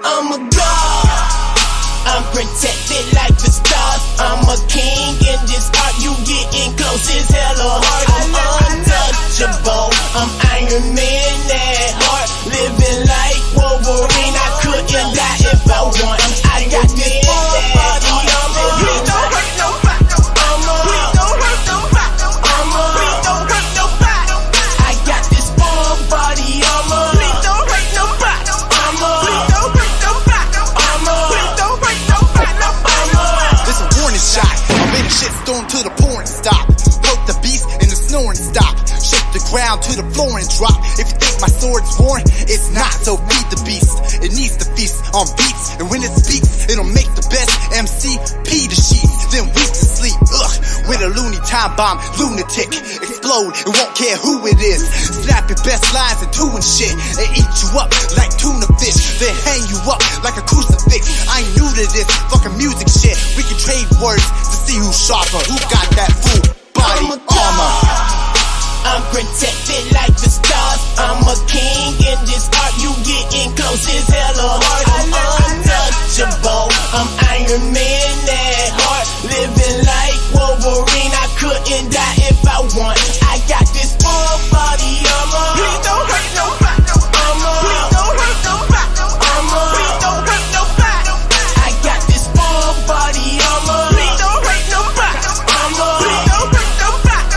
I'm a god, I'm protected like the stars. I'm a king in this art, you getting close as hella hard. I'm untouchable, I'm Iron Man at heart. Living like Wolverine, I couldn't die if I want. I got this full body armor. We don't hurt nobody. We don't hurt nobody. We don't hurt nobody. I got this full body armor. We don't hurt nobody. We don't hurt nobody. We don't hurt nobody. This a warning shot. I'm in a shitstorm to the pouring stop. Poke the beast and the snoring stop. Shake the ground to the floor and drop. If you think my sword's worn, it's not, so feed the beast. It needs to feast on beats, and when it speaks, it'll make the best MC pee the sheets, then weak to sleep. Ugh, with a loony time bomb, lunatic, explode, it won't care who it is. Snap your best lines and doing shit, and eat you up like tuna fish, then hang you up like a crucifix. I ain't new to this fucking music shit. We can trade words to see who's sharper, who got that full body armor. I'm protected like the stars. I'm a king in this art. You getting close as hella hard. I'm untouchable, I'm Iron Man at heart. Living like Wolverine, I couldn't die if I want. I got this full body armor. We don't hurt nobody. We don't hurt nobody. We don't hurt nobody. I got this full body armor. We don't hurt nobody. We don't hurt nobody.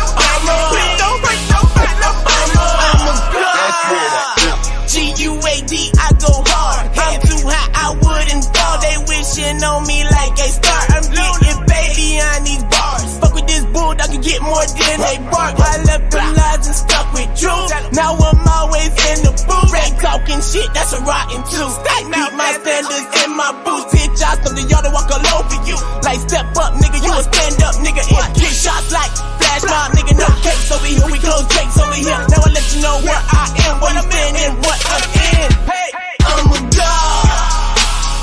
G-U-A-D, I go hard. I'm too high, I wouldn't fall. They wishing on me like a star. I'm getting baby on these bars. Fuck with this bulldog and get more than they bark. I left the lies and stuck with truth. Now I'm always in the booth. Ain't talking shit, that's a rotten tooth. I beat my standards in my boots. Hit shots from the yard to walk all over you. Like step up, nigga, you a stand up, nigga. And get shots like flash mob, nigga. No cakes over here, we close drakes over here. Now I let you know where I am, where you stand and what I'm in. Hey, I'm a god,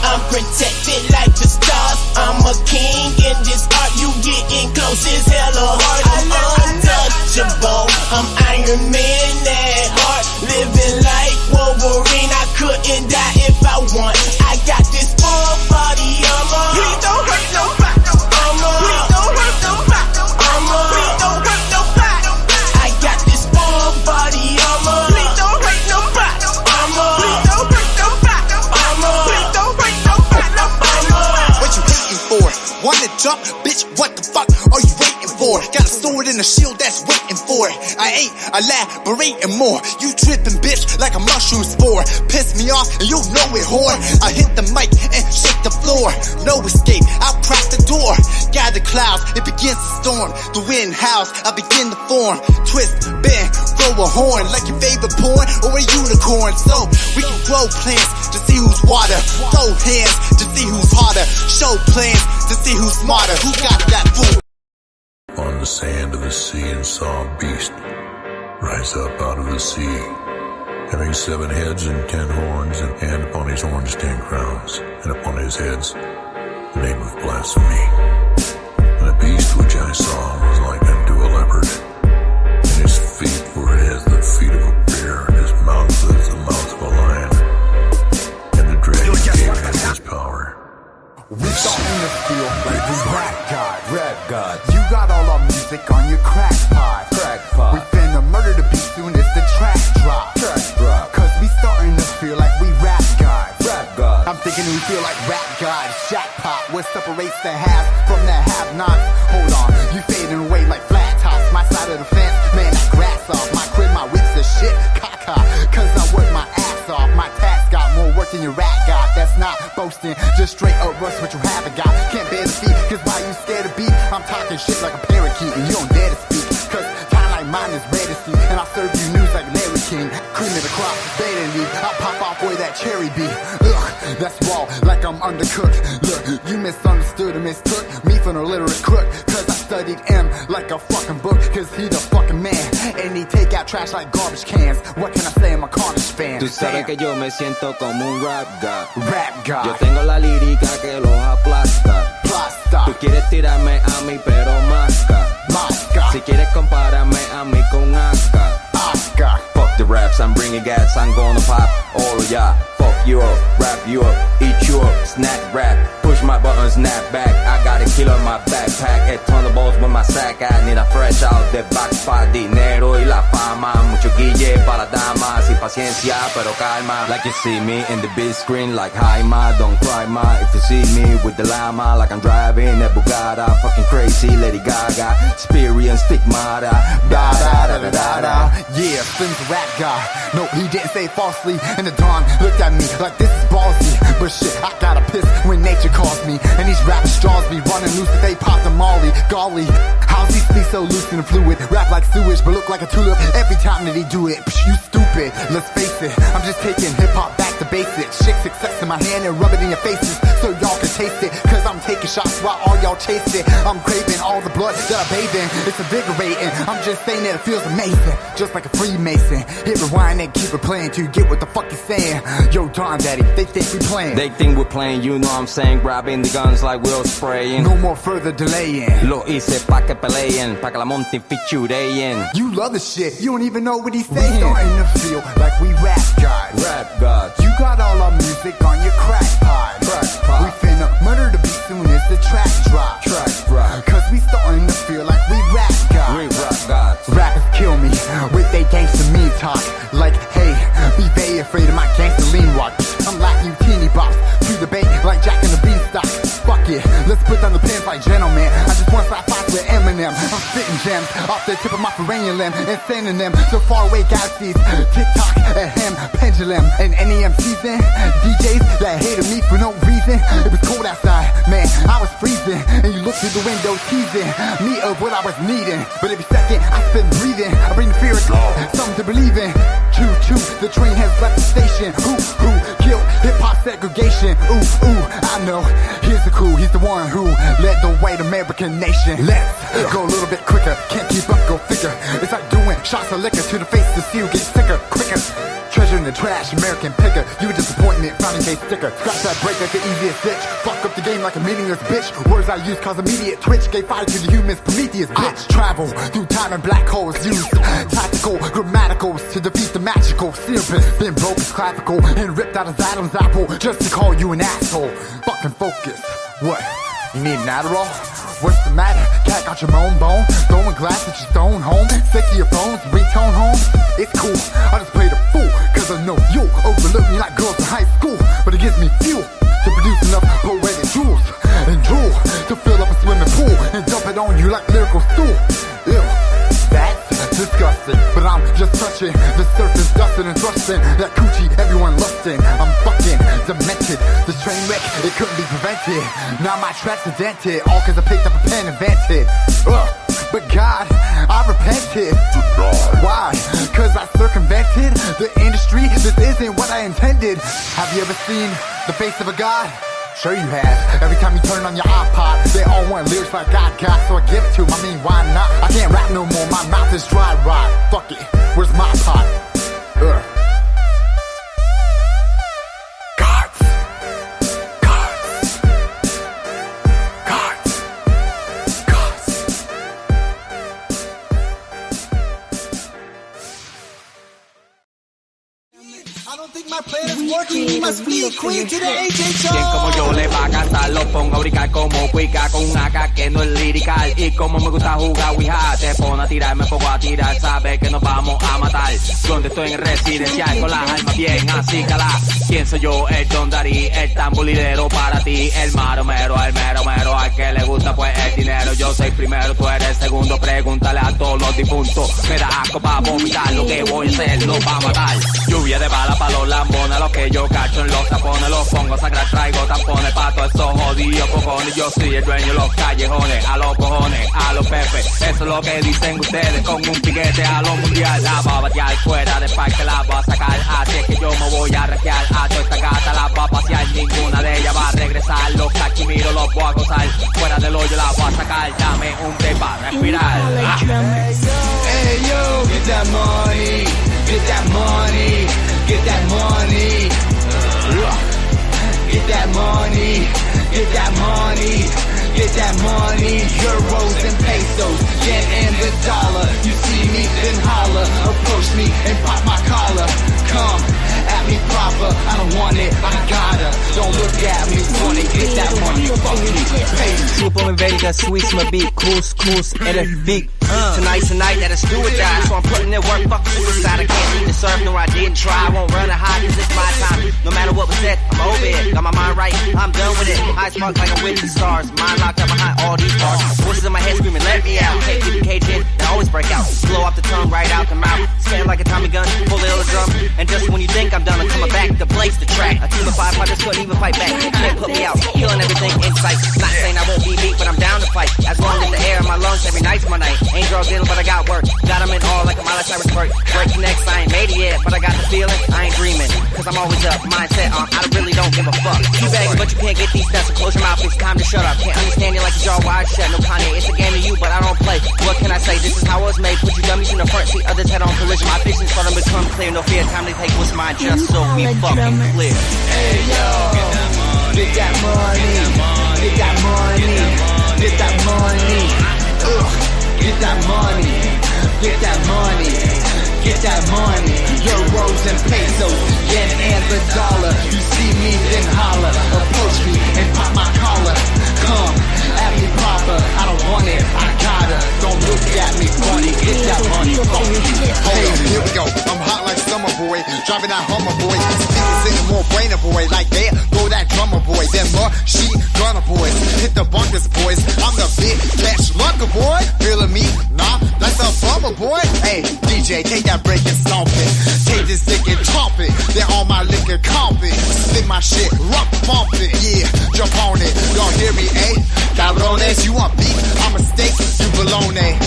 I'm protected like the stars. I'm a king in this art, you getting close as hella hard. I'm untouchable, I'm Iron Man at heart. Living like Wolverine, I couldn't die if I want. I got this full body armor. We don't hurt nobody. We don't hurt nobody. We don't hurt nobody. I got this full body armor. We don't hurt nobody. We don't hurt nobody. We don't hurt nobody. What you waiting for? Wanna jump? Bitch, what the fuck are you waiting for? Got a sword and a shield that's waiting for it. I ain't elaborating more. You tripping, bitch, like a mushroom spore. Piss me off and you know it, whore. I hit the mic and shake the floor. No escape, I'll crack the door. Gather clouds, it begins to storm. The wind howls, I begin to form. Twist, bend, throw a horn like your favorite porn or a unicorn. So we can grow plants to see who's water. Throw hands to see who's harder. Show plans to see who's smarter. Who got that food? On the sand of the sea and saw a beast rise up out of the sea, having 7 heads and 10 horns, and upon his horns 10 crowns, and upon his heads the name of blasphemy. And the beast which I saw was like unto a leopard, and his feet were as the feet of a bear, and his mouth as the mouth of a lion, and the dragon gave him his power. We starting to feel like we rap god. You got all our music on your crack pod. We finna murder the beat soon as the track drop. Cause we starting to feel like we rap god. I'm thinking we feel like rap god. Jackpot, what separates the half from the have-nots? Hold on, you fading away like flat tops. My side of the fence, man, that grass off. My crib, my whips the shit, caca. Cause I work my ass off. My tax got more work than your rat got. That's not boasting, just straight up rust what you haven't got. Can't bear the feet, cause why you scared to beat? I'm talking shit like a parakeet and you don't dare to speak. Cause time like mine is rare to see, and I serve you news like Larry King. Cream of the crop, beta leaf, I'll pop off where that cherry be. Ugh, that's raw, like I'm undercooked. Look, you misunderstood and mistook me for an illiterate crook. Cause I studied M like a fucking book, cause he the fucking man. And he take out trash like garbage cans. What can I say, I'm a Carnage fan. Tú sabes que yo me siento como un rap god. Rap god. Yo tengo la lírica que los aplasta. Plasta. Tú quieres tirarme a mí pero masca. Si quieres compararme a mí con Aska. Fuck the raps, I'm bringing gas, I'm gonna pop all ya. Fuck you up, wrap you up, eat you up, snack rap, push my button, snap back. I got a kilo in my backpack, a ton of balls with my sack. I need a fresh out the back pa' dinero y la fama. Mucho guille para damas y paciencia, pero calma. Like you see me in the big screen, like hi ma, don't cry ma. If you see me with the llama, like I'm driving a Bugatti, fucking crazy Lady Gaga, experience stigmata, da da da da da da. Yeah, Slim's a rap guy. No, he didn't say falsely. And the Don looked at me like this is ballsy. But shit, I gotta piss when nature calls me. And these rappers straws be running loose if they pop the molly. Golly, how's he speak so loose and fluid? Rap like sewage, but look like a tulip every time that he do it. Psh, you stupid, let's face it. I'm just taking hip-hop back to basics. Shit success in my hand and rub it in your faces so y'all can taste it. Cause I'm taking shots while all y'all chase it. I'm craving all the blood that I bathe in. It's invigorating, I'm just saying that it feels amazing. Just like a Freemason. Hit rewind and keep it playing till you get what the fuck you're saying. Yo, Don Daddy, they think we playing. They think we're playing, you know what I'm saying. Grabbing the guns like we're spraying. No more further delaying. Lo hice pa' que peleen, pa' que la monten fichureyen. You love the shit, you don't even know what he's saying. We're starting to feel like we rap gods. Rap gods. You got all our music on your crack pod. We finna murder the beat soon as the track drop. Cause we starting to feel like we rap gods. We rap gods. Rappers kill me with they gangsta mean talk. Like, hey, be very afraid of my gangsta lean walk. I'm like you teeny bops through the bank like Jack and the Beanstalk. Fuck it, let's put down the pins like gentlemen. I just want to slap fights with Eminem. I'm spitting gems off the tip of my perennial limb and sending them to faraway galaxies. TikTok, a hem, pendulum, and any season. DJs that hated me for no reason. It was cold outside, man, I was freezing. And you look through the window teasing me of what I was needing. But every second I spend breathing, I bring the fear of something to believe in. Choo-choo, the train has left the station. Who killed hip-hop segregation? Ooh, I know, here's the crew, he's the one who led the white American nation. Let's go a little bit quicker, can't keep up, go figure. It's like doing shots of liquor to the face to see you get sicker, quicker. Treasure in the trash, American picker. You a disappointment, frowning face sticker. Scratch that break like the easiest bitch. Fuck up the game like a meaningless bitch. Words I use cause immediate twitch. Gave fire to the humans, Prometheus bitch. Travel through time and black holes. Use tactical grammaticals to defeat the magical. Cerebus been broke as clavicle and ripped out his Adam's apple just to call you an asshole. Fucking focus. What? You need an Adderall? What's the matter? Cat got your moan bone? Throwing glass at your stone home? Sick of your phones? Ringtone home? It's cool, I just played a fool. Cause I know you overlook me like girls in high school. But it gives me fuel to produce enough poetic jewels and drool to fill up a swimming pool and dump it on you like lyrical stool. Ew, that's disgusting. But I'm just touching the surface, dusting and thrusting that coochie everyone lusting. I'm fucking demented. This train wreck, it couldn't be prevented. Now my tracks are dented, all cause I picked up a pen invented. But God, I repented. Why? Cause I circumvented the industry. This isn't what I intended. Have you ever seen the face of a god? Sure you have. Every time you turn on your iPod, they all want lyrics like I got, so I give it to them. I mean, why not? I can't rap no more, my mouth is dry rot. Fuck it, where's my pot? My plan is working, we must be queen to the HHO. Quien como yo le va a cantar, lo pongo a brincar como cuica con un AK que no es lirical. Y como me gusta jugar Ouija, te pone a tirar, me pongo a tirar, sabe que nos vamos a matar. Donde estoy en residencial con las armas bien así cala. ¿Quién soy yo? El Don Dari, el tambolidero para ti, el maromero, el mero mero, al que le gusta pues el dinero. Yo soy primero, tú eres segundo, pregúntale a todos los difuntos. Me da asco pa' vomitar, lo que voy a hacer lo va a matar. Lluvia de bala pa' los lambones, los que yo cacho en los tapones, los pongo a sangrar, traigo tampones pa' todos esos jodidos cojones. Yo soy el dueño de los callejones, a los cojones, a los pepes. Eso es lo que dicen ustedes con un piquete a lo mundial. La va a batear fuera de parque, la va a sacar. Así es que yo me voy a requear a toda esta gata, la va a pasear. Ninguna de ellas va a regresar. Los cachimiros los voy a gozar. Fuera del hoyo la voy a sacar. Dame un té para respirar. Hey yo, get that money, get that money, get that money. Get that money, get that money, get that money. Euros and pesos, yen and the dollar. You see me, then holler. Approach me and pop my collar. Come at me proper, I don't want it get that money, fuck you, pay me. Sigo på min väg, jag sweets med beat, coos, är det big? Tonight's the night that it's do or die, so I'm putting in work, fuck suicide. I can't even serve, no I didn't try. I won't run a high, cause it's my time. No matter what was said, I'm over it. Got my mind right, I'm done with it. High spark like I'm with the stars. Mind locked up behind all these bars. Voices in my head screaming, let me out. Can't keep the cage in, they always break out. Blow off the tongue, right out the mouth. Stand like a Tommy gun, pull the other drum. And just when you think I'm done, I'm coming back to blaze the track. A team of 5 partners couldn't even fight back. Can't put me out, killing everything in sight. Not saying I won't be beat, but I'm down to fight. As long as the air in my lungs, every night's my night. Ain't girls dealing, but I got work. Got them in all like a Miley Cyrus work. Breaking necks, I ain't made it yet, but I got the feeling, I ain't dreaming. Cause I'm always up, mindset on, I really don't give a fuck. You begging, but you can't get these steps, so close your mouth, it's time to shut up. Can't understand it like your jaw wide shut. No Kanye, it's a game to you, but I don't play. What can I say? This is how I was made. Put you dummies in the front seat, others head on collision. My vision's for them become clear. No fear, time to take what's mine, just so we fucking clear. Hey yo, get that money, get that money, get that money, get that money, get that money, get that money. Euros and pesos, yen and the dollar. You see me then holler, approach me and pop my collar. Come at me proper, I don't want it, I gotta. Don't look at me funny, get that money, fuck you. Hold up, here we go. I'm hot like summer boy, driving that Hummer boy. Speaking, singing more brainer boy, like there go that drummer boy. Then machine gunner boys, hit the bunkers boys. I'm the big cash lunker boy. Feeling me? Nah, that's a bummer boy. Hey, DJ, take that break and stomp it. Take this dick and chomp it. Then all my liquor comp it. Spit my shit, rock bump it. Yeah, jump on it. Y'all hear me, eh? Cabrones, you want beef? I'm a steak, you baloney.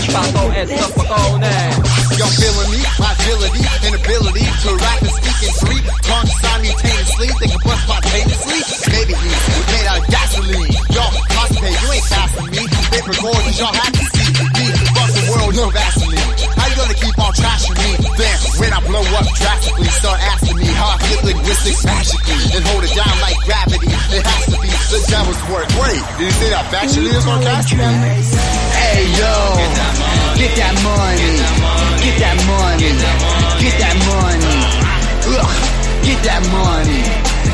Y'all feeling me? My agility and ability to rap and speak in 3 tongues simultaneously. They can bust spontaneously. Baby, he's made out of gasoline. Y'all constipate, you ain't passing me. Paper gorgeous, y'all have to see me. Fuck the world, no Vaseline. How you gonna keep on trashing me? Then, when I blow up drastically, start asking me how I flip linguistics magically and hold it down like gravity. It has to be the devil's work. Wait, did you say that factually or sarcastically? Hey yo, get that money, get that money, get that money, get that money,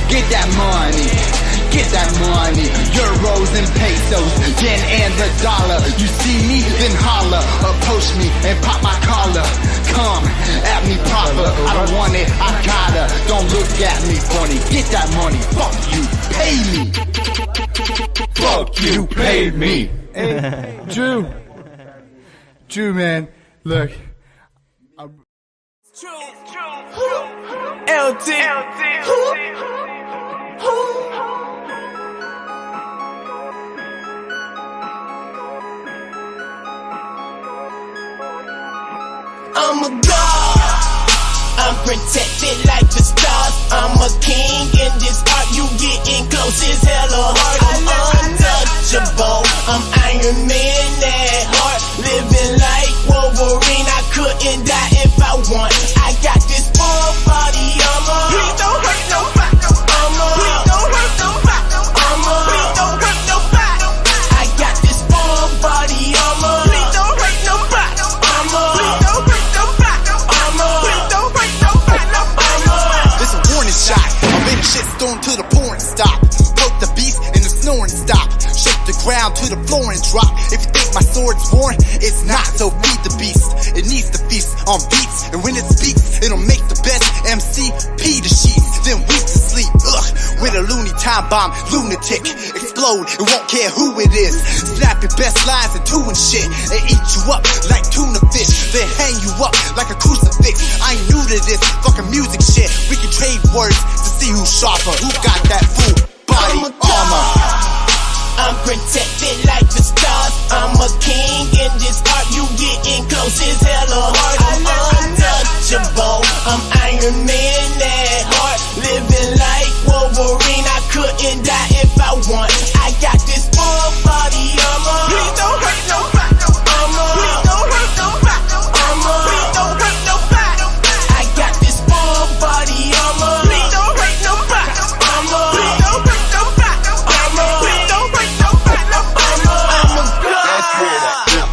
get that money, get that money. Euros and pesos, yen and the dollar. You see me, then holler, approach me and pop my collar. Come at me proper, I don't want it, I gotta. Don't look at me funny, get that money, fuck you, pay me. Fuck you, pay me. Hey, Drew, man, look. LT. I'm a god. I'm protected like the stars. I'm a king in this art. You getting close is hella hard. I'm untouchable. I'm Iron Man at heart. Living like Wolverine. I couldn't die if I want. I got this full body armor. Please don't hurt nobody. Please don't hurt nobody. Please don't hurt nobody. I got this full body armor. Please don't hurt nobody. Please don't hurt nobody. Please don't hurt nobody. This a warning shot. I'm in shit storm to the pouring stop. Poke the beast and the snoring stop. Shake the ground to the floor and drop. If you think my sword's worn, it's not, so feed the beast. It needs to feast on beats, and when it speaks, it'll make the best MC pee the sheets. Then weak to sleep, with a loony time bomb, lunatic. Explode, it won't care who it is. Snap your best lines and doing shit, and eat you up like tuna fish. Then hang you up like a crucifix. I ain't new to this fucking music shit. We can trade words to see who's sharper, who got that full body armor. I'm protected like the stars. I'm a king in this art. You getting close is hella hard. I'm untouchable. I'm Iron Man at heart. Living like Wolverine. I couldn't die if I want. I got this full body armor. Please don't hurt nobody. Please don't hurt nobody. Please don't hurt nobody. I got this full body armor. Please don't hurt nobody. Please don't hurt nobody. Please don't hurt nobody. I'm a god.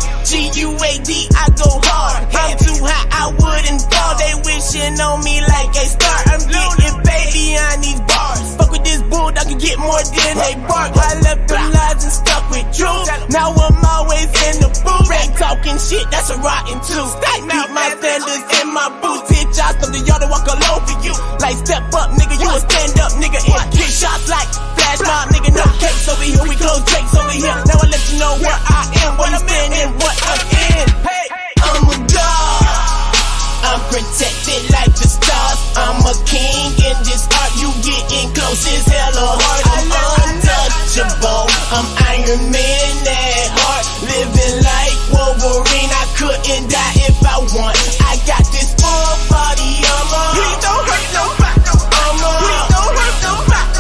can get more than they bark. I left them lies and stuck with truth. Now I'm always in the booth. Ain't talking shit, that's a rotten tooth. Beat my standards in my boots. Hit shots from the yard to walk all over you. Like step up, nigga, you a stand up, nigga. And get shots like flash mob, nigga. No cakes over here, we close drakes over here. Now I let you know where I am, what I'm in, and what I'm in. Hey, I'm a god. I'm protected like the stars. I'm a king in this art. You getting close as hella hard. I'm untouchable. I'm Iron Man at heart. Living like Wolverine. I couldn't die if I want. I got this full body armor. Please don't hurt nobody. Please don't hurt nobody.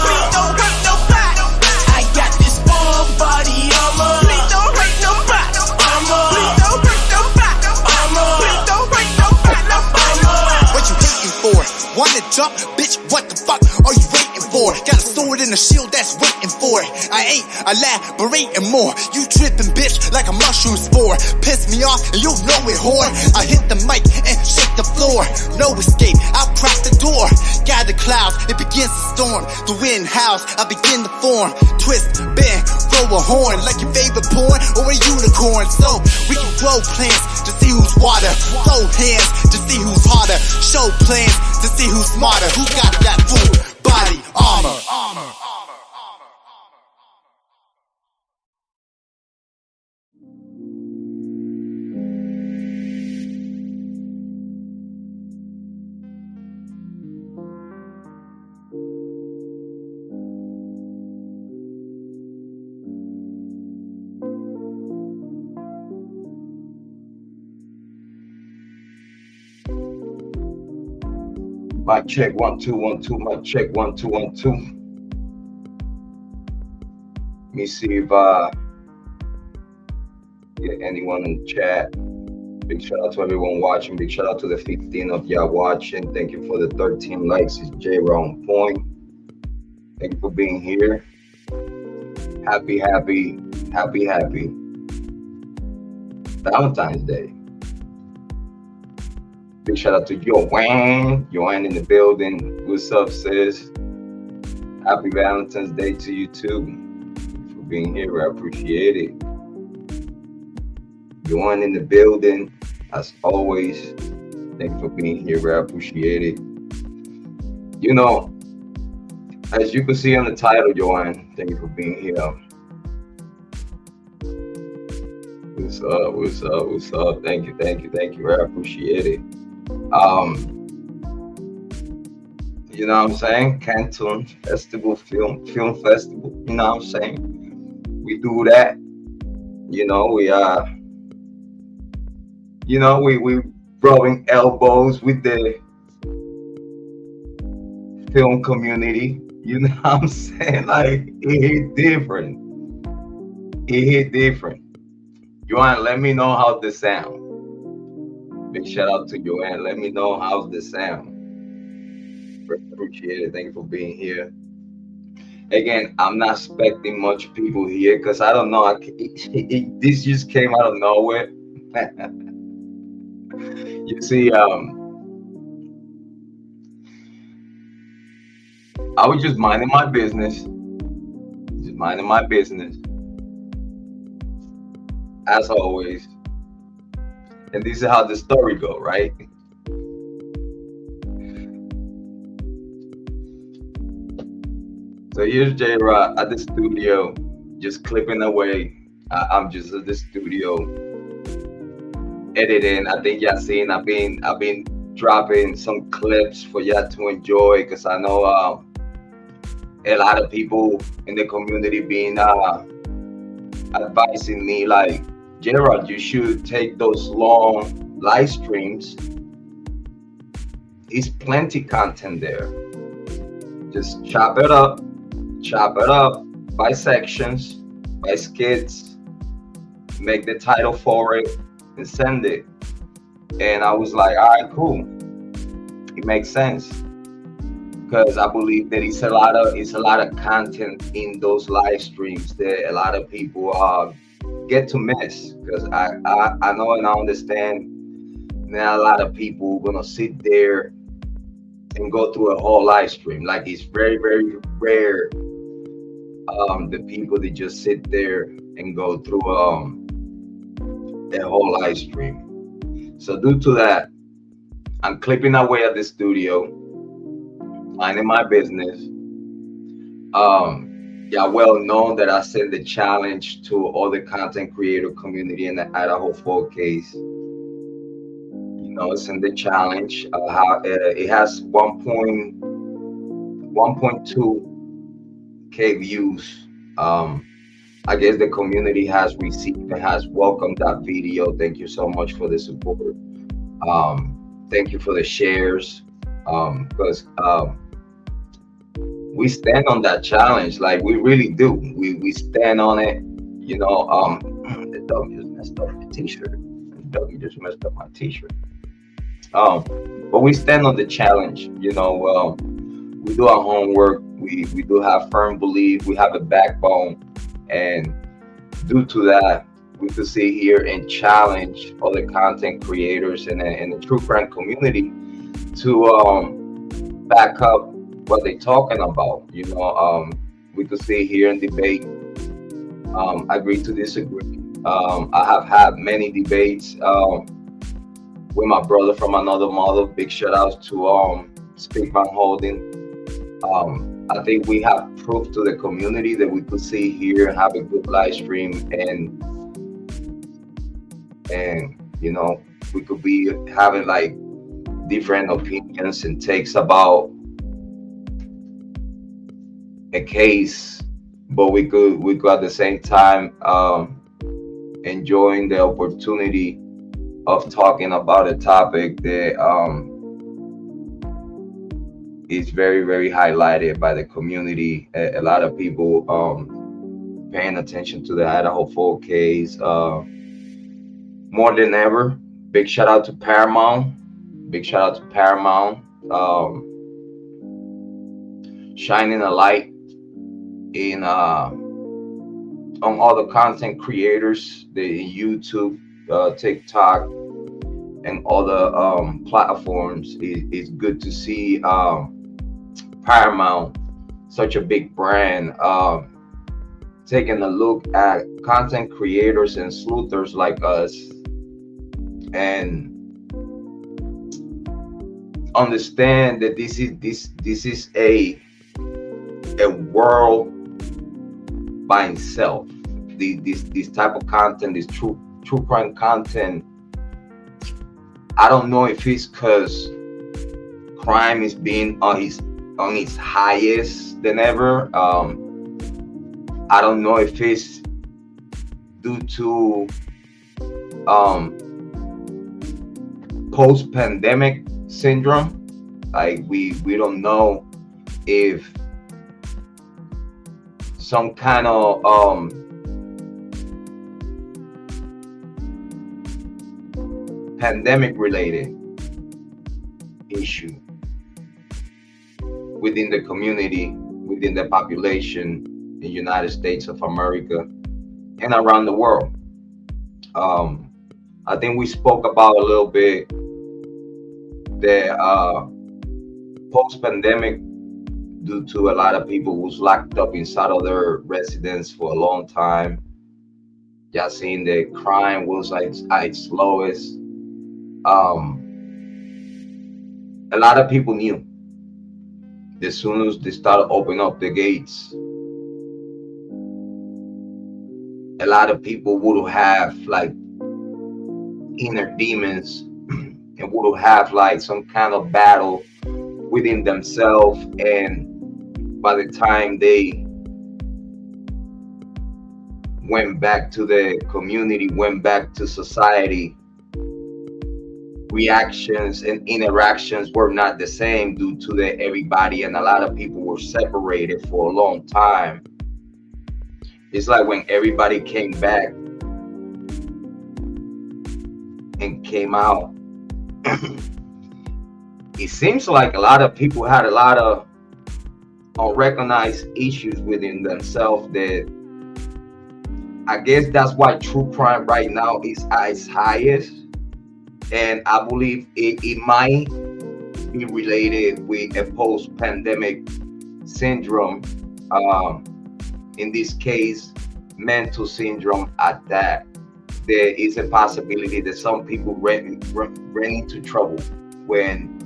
Please don't hurt nobody. I got this full body armor. Please don't hurt nobody. Please don't hurt nobody. Please don't hurt nobody. What you waiting for? Wanna jump? Bitch, what the fuck are you waiting for? Got a sword and a shield that's waiting for it. I ain't elaborating more. You tripping, bitch, like a mushroom spore. Piss me off and you know it, whore. I hit the mic and shake the floor. No escape, I'll crack the door. Gather clouds, it begins to storm. The wind howls, I begin to form. Twist, bend, throw a horn. Like your favorite porn or a unicorn. So we can grow plants to see who's water. Throw hands to see who's harder. Show plans to see who's smarter. Who got that full body armor? Mic check 1 2 1 2. Mic check 1 2 1 2. Let me see if get anyone in the chat. Big shout out to everyone watching. Big shout out to the 15 of y'all watching. Thank you for the 13 likes. It's Jrod on point. Thank you for being here. Happy Valentine's Day. Big shout out to Joanne in the building. What's up, sis? Happy Valentine's Day to you too. Thank you for being here. I appreciate it. Joanne in the building, as always. Thank you for being here. I appreciate it. You know, as you can see on the title, Joanne, thank you for being here. What's up? Thank you. I appreciate it. You know what I'm saying? Canton Festival, Film Festival, you know what I'm saying? We do that. You know, we rubbing elbows with the film community. You know what I'm saying? Like, it hit different. Joanne, let me know how this sound. Big shout out to Joanne. Let me know how's this sound. Appreciate it. Thank you for being here. Again, I'm not expecting much people here because I don't know. This just came out of nowhere. You see, I was just minding my business. As always. And this is how the story go, right? So here's Jrod at the studio, just clipping away. I'm just at the studio editing. I think y'all seen I've been dropping some clips for y'all to enjoy, because I know a lot of people in the community being advising me like, Jrod, you should take those long live streams. There's plenty content there. Just chop it up by sections, by skits, make the title for it, and send it. And I was like, all right, cool. It makes sense, because I believe that it's a lot of content in those live streams that a lot of people get to miss. Because I know and I understand that a lot of people gonna sit there and go through a whole live stream. Like, it's very, very rare, the people that just sit there and go through a whole live stream. So due to that, I'm clipping away at the studio, minding my business. Yeah, well known that I sent the challenge to all the content creator community in the Idaho 4Ks. You know, it's in the challenge. It has 1.2K views. I guess the community has received and has welcomed that video. Thank you so much for the support. Thank you for the shares. Because we stand on that challenge, like we really do. We stand on it. You know, the dog just messed up my t-shirt. The dog just messed up my t-shirt. But we stand on the challenge. You know, we do our homework. We do have firm belief. We have a backbone, and due to that, we could sit here and challenge other content creators in the true crime community to back up what they're talking about. You know, we could sit here and debate, agree to disagree. I have had many debates with my brother from another mother. Big shout out to Speakman Holding. I think we have proof to the community that we could sit here and have a good live stream, and you know, we could be having like different opinions and takes about a case, but we could at the same time enjoying the opportunity of talking about a topic that is very, very highlighted by the community. A lot of people paying attention to the Idaho 4Ks more than ever. Big shout out to Paramount. Big shout out to Paramount, shining a light in on all the content creators, the YouTube, TikTok, and all the platforms. It's good to see Paramount, such a big brand, taking a look at content creators and sleuthers like us, and understand that this is a world by itself. This type of content, this true crime content, I don't know if it's because crime is being on its highest than ever. I don't know if it's due to post-pandemic syndrome. Like we don't know if some kind of pandemic related issue within the community, within the population in the United States of America and around the world. I think we spoke about a little bit the post-pandemic, due to a lot of people who's locked up inside of their residence for a long time. Yeah, seeing the crime was at its lowest. A lot of people knew as soon as they started opening up the gates, a lot of people would have like inner demens and would have like some kind of battle within themselves, and by the time they went back to the community, went back to society, reactions and interactions were not the same due to that everybody and a lot of people were separated for a long time. It's like when everybody came back and came out, it seems like a lot of people had a lot of unrecognized issues within themselves that I guess that's why true crime right now is at its highest. And I believe it might be related with a post-pandemic syndrome. In this case, mental syndrome at that. There is a possibility that some people ran into trouble when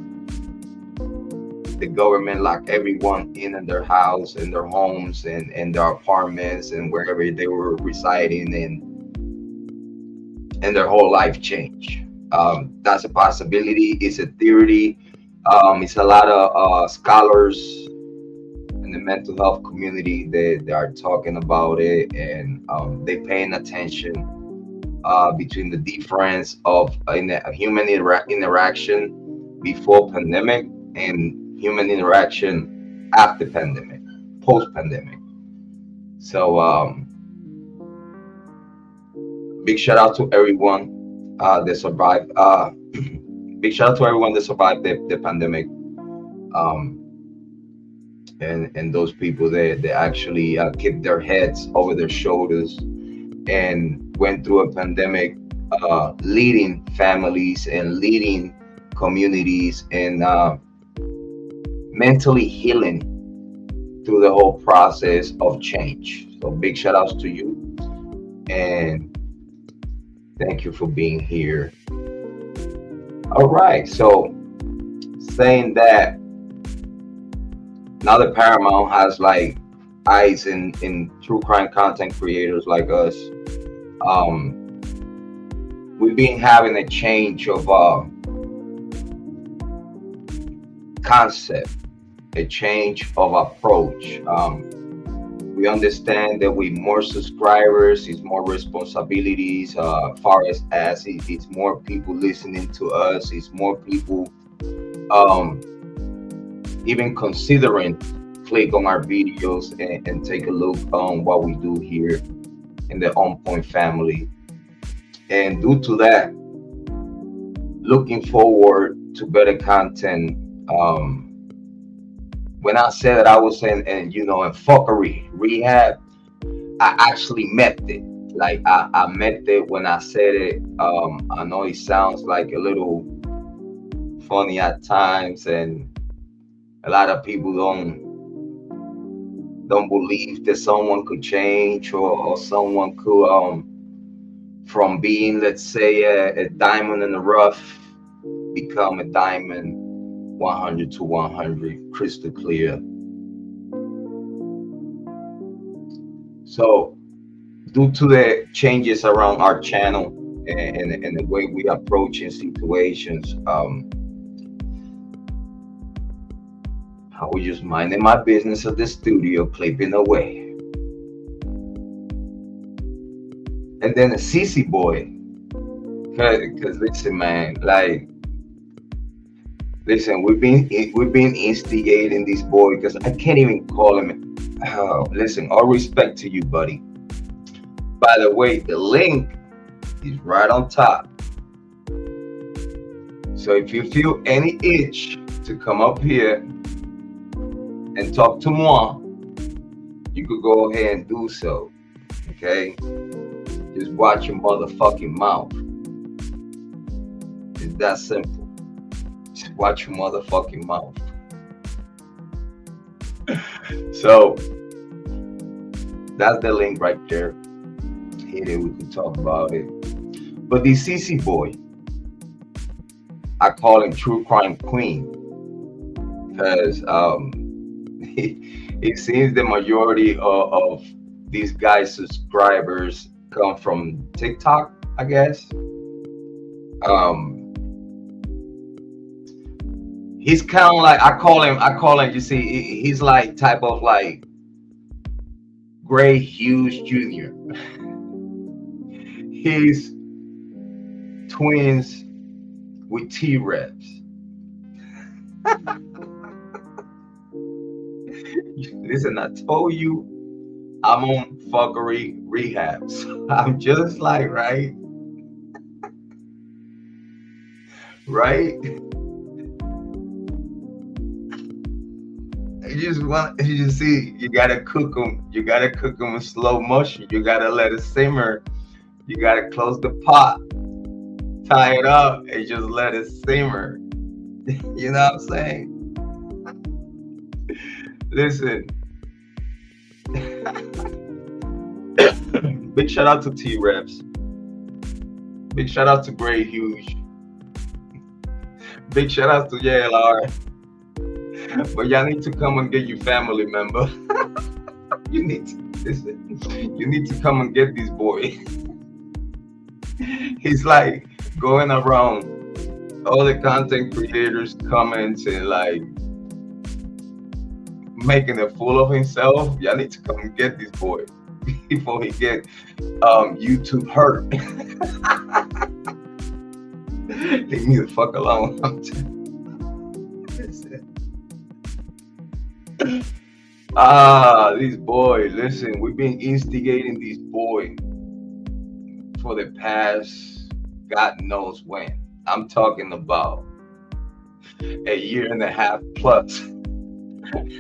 the government locked everyone in their house, in their homes, and their apartments, and wherever they were residing, and their whole life changed. That's a possibility. It's a theory. It's a lot of scholars in the mental health community that they are talking about it, and they paying attention between the difference of human interaction before pandemic and human interaction after pandemic, post-pandemic. So big shout out to everyone that survived. Big shout out to everyone that survived the pandemic, and those people that actually kept their heads over their shoulders and went through a pandemic, leading families and leading communities and mentally healing through the whole process of change. So big shout outs to you, and thank you for being here. All right, so saying that, now that Paramount has like eyes in true crime content creators like us, we've been having a change of concept, a change of approach. We understand that with more subscribers, it's more responsibilities. Far as it's more people listening to us, it's more people even considering click on our videos and take a look on what we do here in the On Point family. And due to that, looking forward to better content. When I said that I was in fuckery rehab, I actually met it. Like I met it when I said it. I know it sounds like a little funny at times, and a lot of people don't believe that someone could change or someone could from being, let's say, a diamond in the rough, become a diamond 100 to 100, crystal clear. So due to the changes around our channel and the way we approach in situations, I was just minding my business at the studio, clipping away. And then a CC boy, cause listen, man, like, listen, we've been instigating this boy, because I can't even call him. Listen, all respect to you, buddy. By the way, the link is right on top. So if you feel any itch to come up here and talk to moi, you could go ahead and do so. Okay? Just watch your motherfucking mouth. It's that simple. Just watch your motherfucking mouth. So that's the link right there. Hit it, we can talk about it. But the CC boy, I call him True Crime Queen, because it seems the majority of these guys' subscribers come from TikTok, I guess. He's kind of like, I call him, you see, he's like type of like Gray Hughes Jr. He's twins with T-Reps. Listen, I told you I'm on fuckery rehab. So I'm just like, right? Right? You see, you gotta cook them. You gotta cook them in slow motion. You gotta let it simmer. You gotta close the pot, tie it up, and just let it simmer. You know what I'm saying? Listen. Big shout out to T-Reps. Big shout out to Gray Huge. Big shout out to JLR. But y'all need to come and get your family member. You need to listen. You need to come and get this boy. He's like going around all the content creators' comments and like making a fool of himself. Y'all need to come and get this boy before he get YouTube hurt. Leave me the fuck alone. These boys, listen, we've been instigating these boys for the past God knows when. I'm talking about a year and a half plus.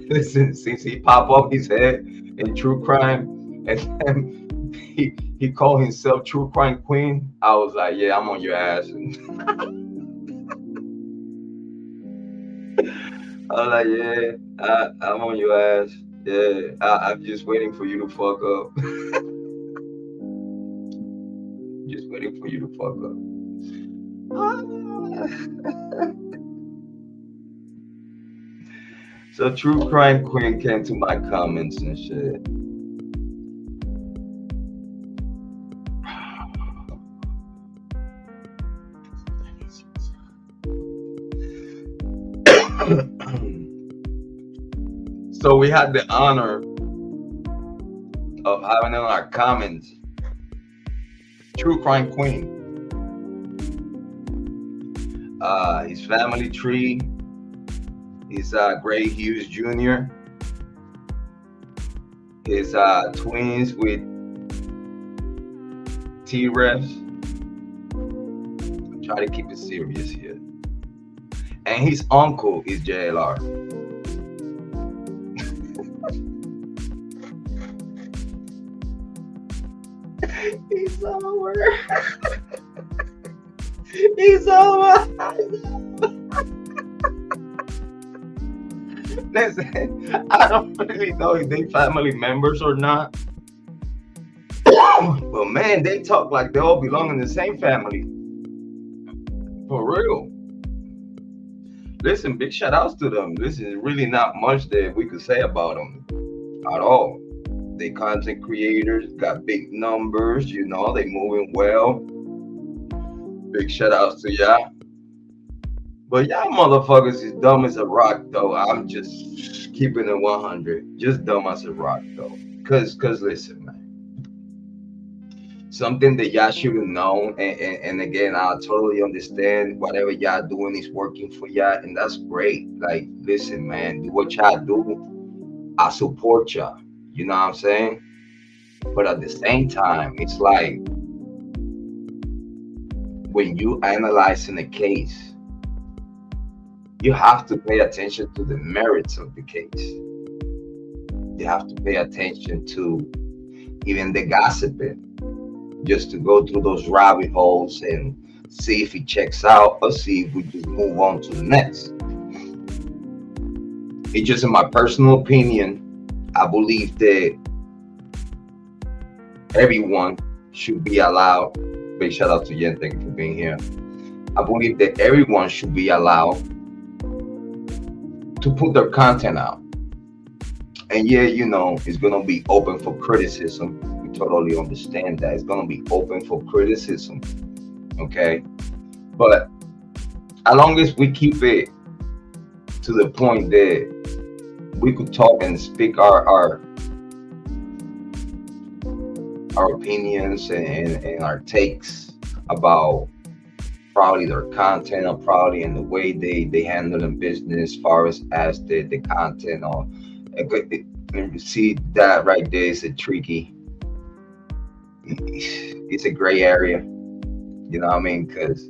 Listen, since he popped up his head in true crime and then he called himself True Crime Queen, I was like, yeah, I'm on your ass. I was like, yeah, I'm on your ass. Yeah, I'm just waiting for you to fuck up. Just waiting for you to fuck up. So True Crime Queen came to my comments and shit. So we had the honor of having in our comments True Crime Queen. His family tree is Gray Hughes Jr. His twins with T-Reps. Try to keep it serious here. And his uncle is JLR. He's over. He's over. Listen, I don't really know if they family members or not. But man, they talk like they all belong in the same family. For real. Listen, big shout outs to them. Listen, there's really not much that we could say about them at all. They content creators, got big numbers, you know, they moving well. Big shout outs to y'all. But y'all motherfuckers is dumb as a rock though. I'm just keeping it 100. Just dumb as a rock though. Cause listen, man. Something that y'all should have known, and again, I totally understand whatever y'all doing is working for y'all, and that's great. Like, listen, man, do what y'all do. I support y'all. You know what I'm saying? But at the same time, it's like when you analyzing a case, you have to pay attention to the merits of the case. You have to pay attention to even the gossiping, just to go through those rabbit holes and see if it checks out or see if we just move on to the next. It's just in my personal opinion, I believe that everyone should be allowed. Big shout out to Yen, thank you for being here. I believe that everyone should be allowed to put their content out. And yeah, you know, it's gonna be open for criticism. We totally understand that. It's gonna be open for criticism. Okay. But as long as we keep it to the point that we could talk and speak our opinions and our takes about probably their content or probably in the way they handle the business as far as the content or and you see that right there is a tricky, it's a gray area, you know what I mean? Because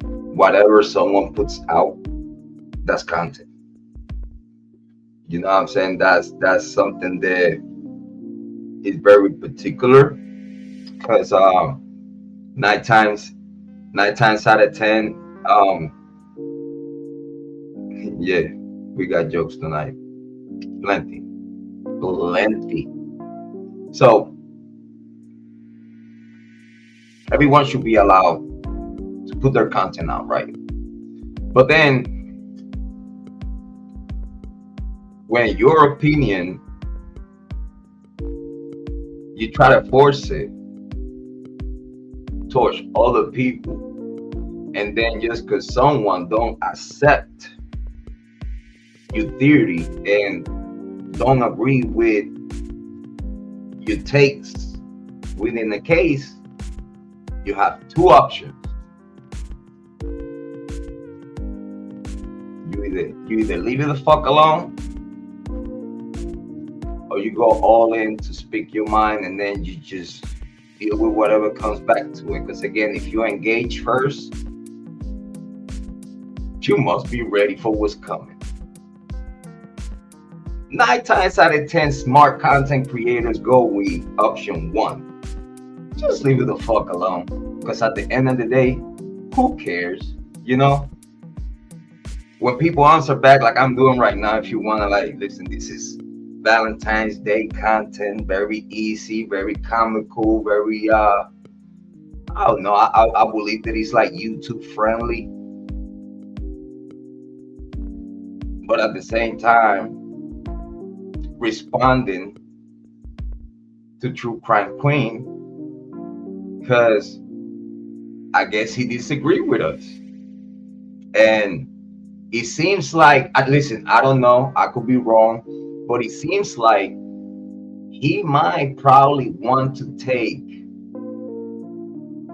whatever someone puts out, that's content. You know what I'm saying? That's something that is very particular, because nine times out of 10, Yeah, we got jokes tonight. Plenty. So everyone should be allowed to put their content out, right? But then when your opinion, you try to force it towards other people, and then just because someone don't accept your theory and don't agree with your takes within the case, you have two options. You either leave it the fuck alone, or you go all in to speak your mind, and then you just deal with whatever comes back to it. Because again, if you engage first, you must be ready for what's coming. 9 times out of 10, smart content creators go with option 1. Just leave it the fuck alone. Because at the end of the day, who cares? You know? When people answer back like I'm doing right now, if you want to like, listen, this is Valentine's Day content, very easy, very comical, very, I don't know, I believe that it's like YouTube friendly. But at the same time, responding to True Crime Queen, because I guess he disagreed with us. And it seems like, listen, I don't know, I could be wrong, but it seems like he might probably want to take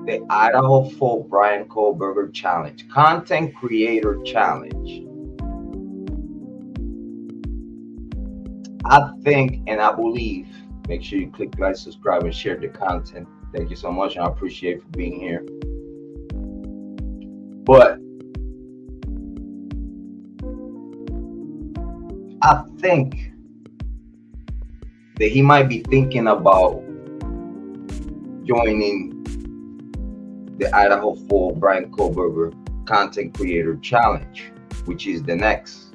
the Idaho for Bryan Kohberger challenge, content creator challenge. I think and I believe, make sure you click like, subscribe, and share the content. Thank you so much, and I appreciate you for being here. But I think that he might be thinking about joining the Idaho for Bryan Kohberger Content Creator Challenge, which is the next.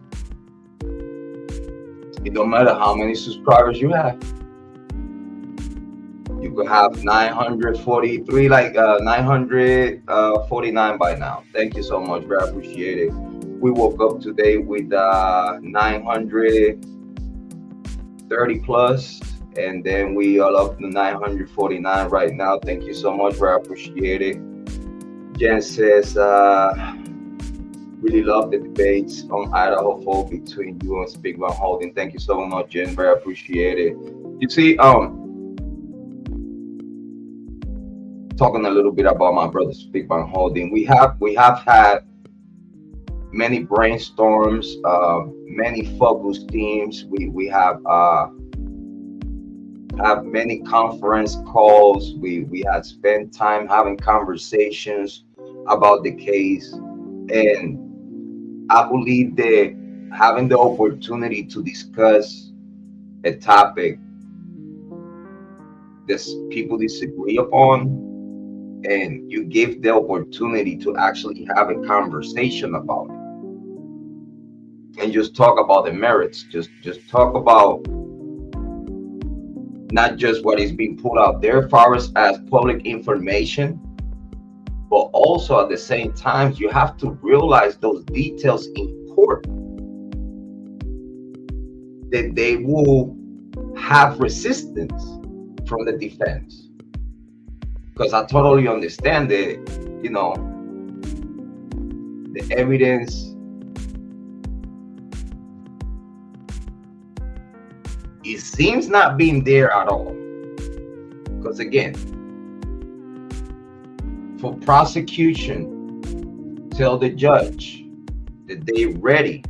It don't matter how many subscribers you have. You could have 943, like 949 by now. Thank you so much, bro. I appreciate it. We woke up today with 930 plus, and then we are up to 949 right now. Thank you so much, bro. I appreciate it. Jen says, really love the debates on Idaho Fall between you and Speakman Holding. Thank you so much, Jen. Very appreciate it. You see, talking a little bit about my brother Speakman Holding, we have had many brainstorms, many focus teams. We have many conference calls. We had spent time having conversations about the case, and I believe that having the opportunity to discuss a topic that people disagree upon, and you give the opportunity to actually have a conversation about it, and just talk about the merits, just talk about not just what is being put out there far as public information, but also at the same time, you have to realize those details important, that they will have resistance from the defense. Because I totally understand that, you know, the evidence it seems not being there at all. Because again, for prosecution, tell the judge that they're ready.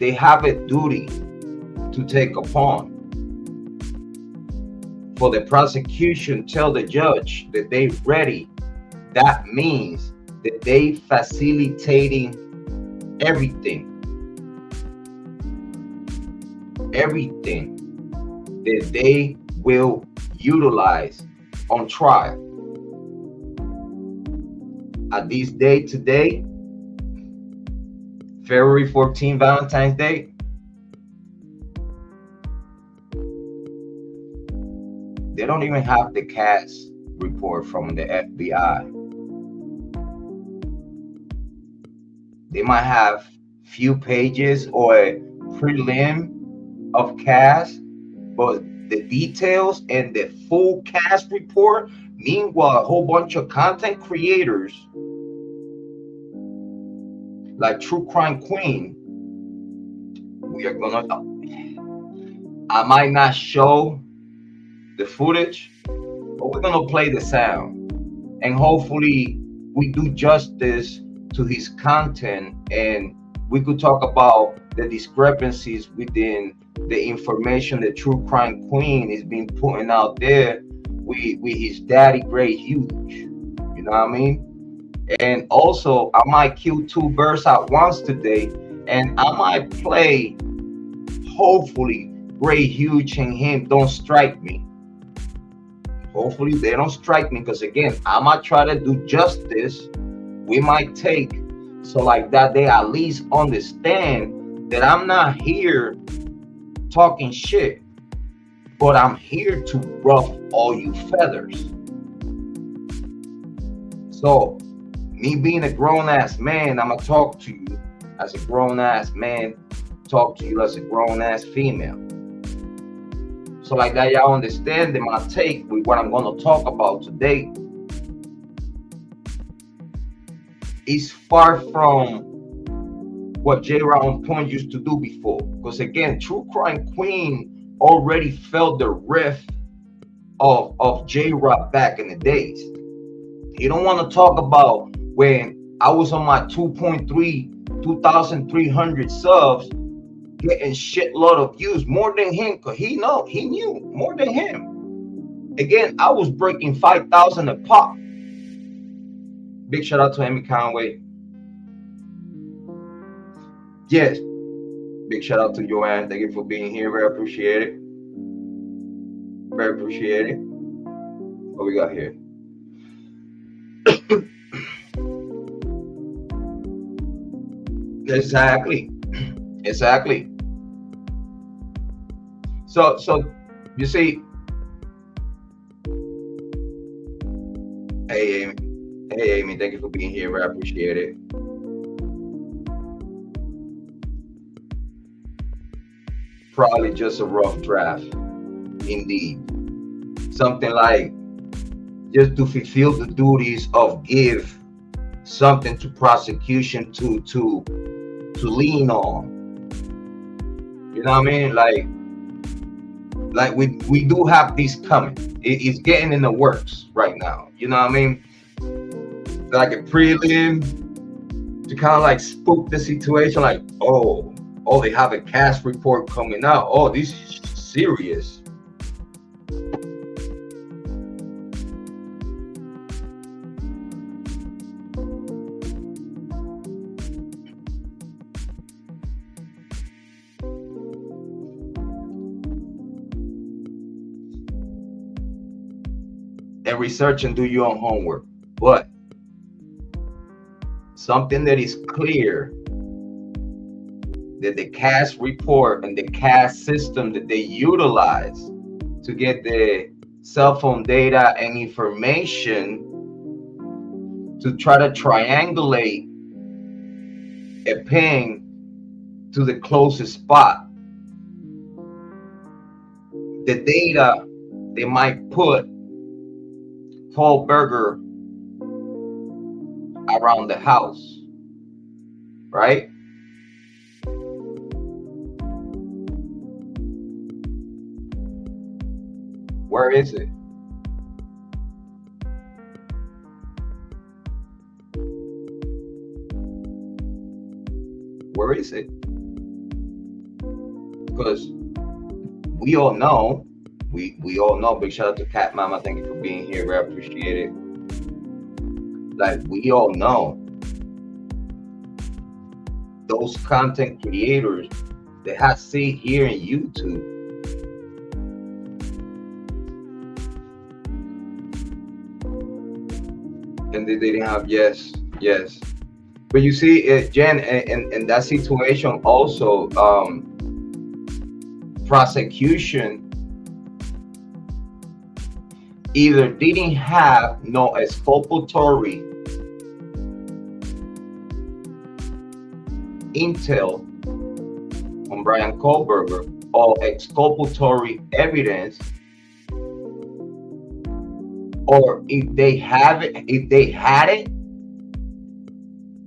They have a duty to take upon. For the prosecution, tell the judge that they're ready. That means that they facilitating everything that they will utilize on trial. At this day today, February 14th, Valentine's Day. They don't even have the cast report from the FBI. They might have few pages or a prelim of cast, but the details and the full cast report, meanwhile, a whole bunch of content creators like True Crime Queen, I might not show the footage, but we're gonna play the sound, and hopefully we do justice to his content, and we could talk about the discrepancies within the information that True Crime Queen is being putting out there with his daddy Great Huge. You know what I mean? And also, I might kill two birds at once today, and I might play, hopefully, Great Huge and him don't strike me. Hopefully, they don't strike me, because again, I might try to do justice. We might take, so like that they at least understand that I'm not here talking shit, but I'm here to ruff all you feathers. So, me being a grown-ass man, I'm gonna talk to you as a grown-ass man, talk to you as a grown-ass female. So like that, y'all understand that my take with what I'm gonna talk about today is far from what Jrod on Point used to do before. Because again, True Crime Queen already felt the riff of Jrod back in the days. You don't want to talk about when I was on my 2,300 subs, getting shitload of views, more than him, because he knew more than him. Again, I was breaking 5,000 a pop. Big shout out to Amy Conway. Yes, big shout out to Joanne. Thank you for being here. Very appreciate it. Very appreciate it. What we got here? Exactly. So you see, hey Amy, thank you for being here. I appreciate it. Probably just a rough draft, indeed. Something like just to fulfill the duties of give something to prosecution to lean on. You know what I mean? Like we do have these coming. It's getting in the works right now. You know what I mean? Like a prelim to kind of like spook the situation. Like, oh, they have a cast report coming out. Oh, this is serious. And research and do your own homework. But something that is clear, that the cast report and the cast system that they utilize to get the cell phone data and information to try to triangulate a ping to the closest spot, the data they might put Kohberger around the house, right? Where is it? Where is it? Because we all know, we all know. Big shout out to Cat Mama. Thank you for being here. I appreciate it. Like, we all know those content creators that have sit here in YouTube and they didn't have yes. But you see, Jen, in that situation also, prosecution either didn't have no exculpatory intel on Bryan Kohberger or exculpatory evidence, or if they had it,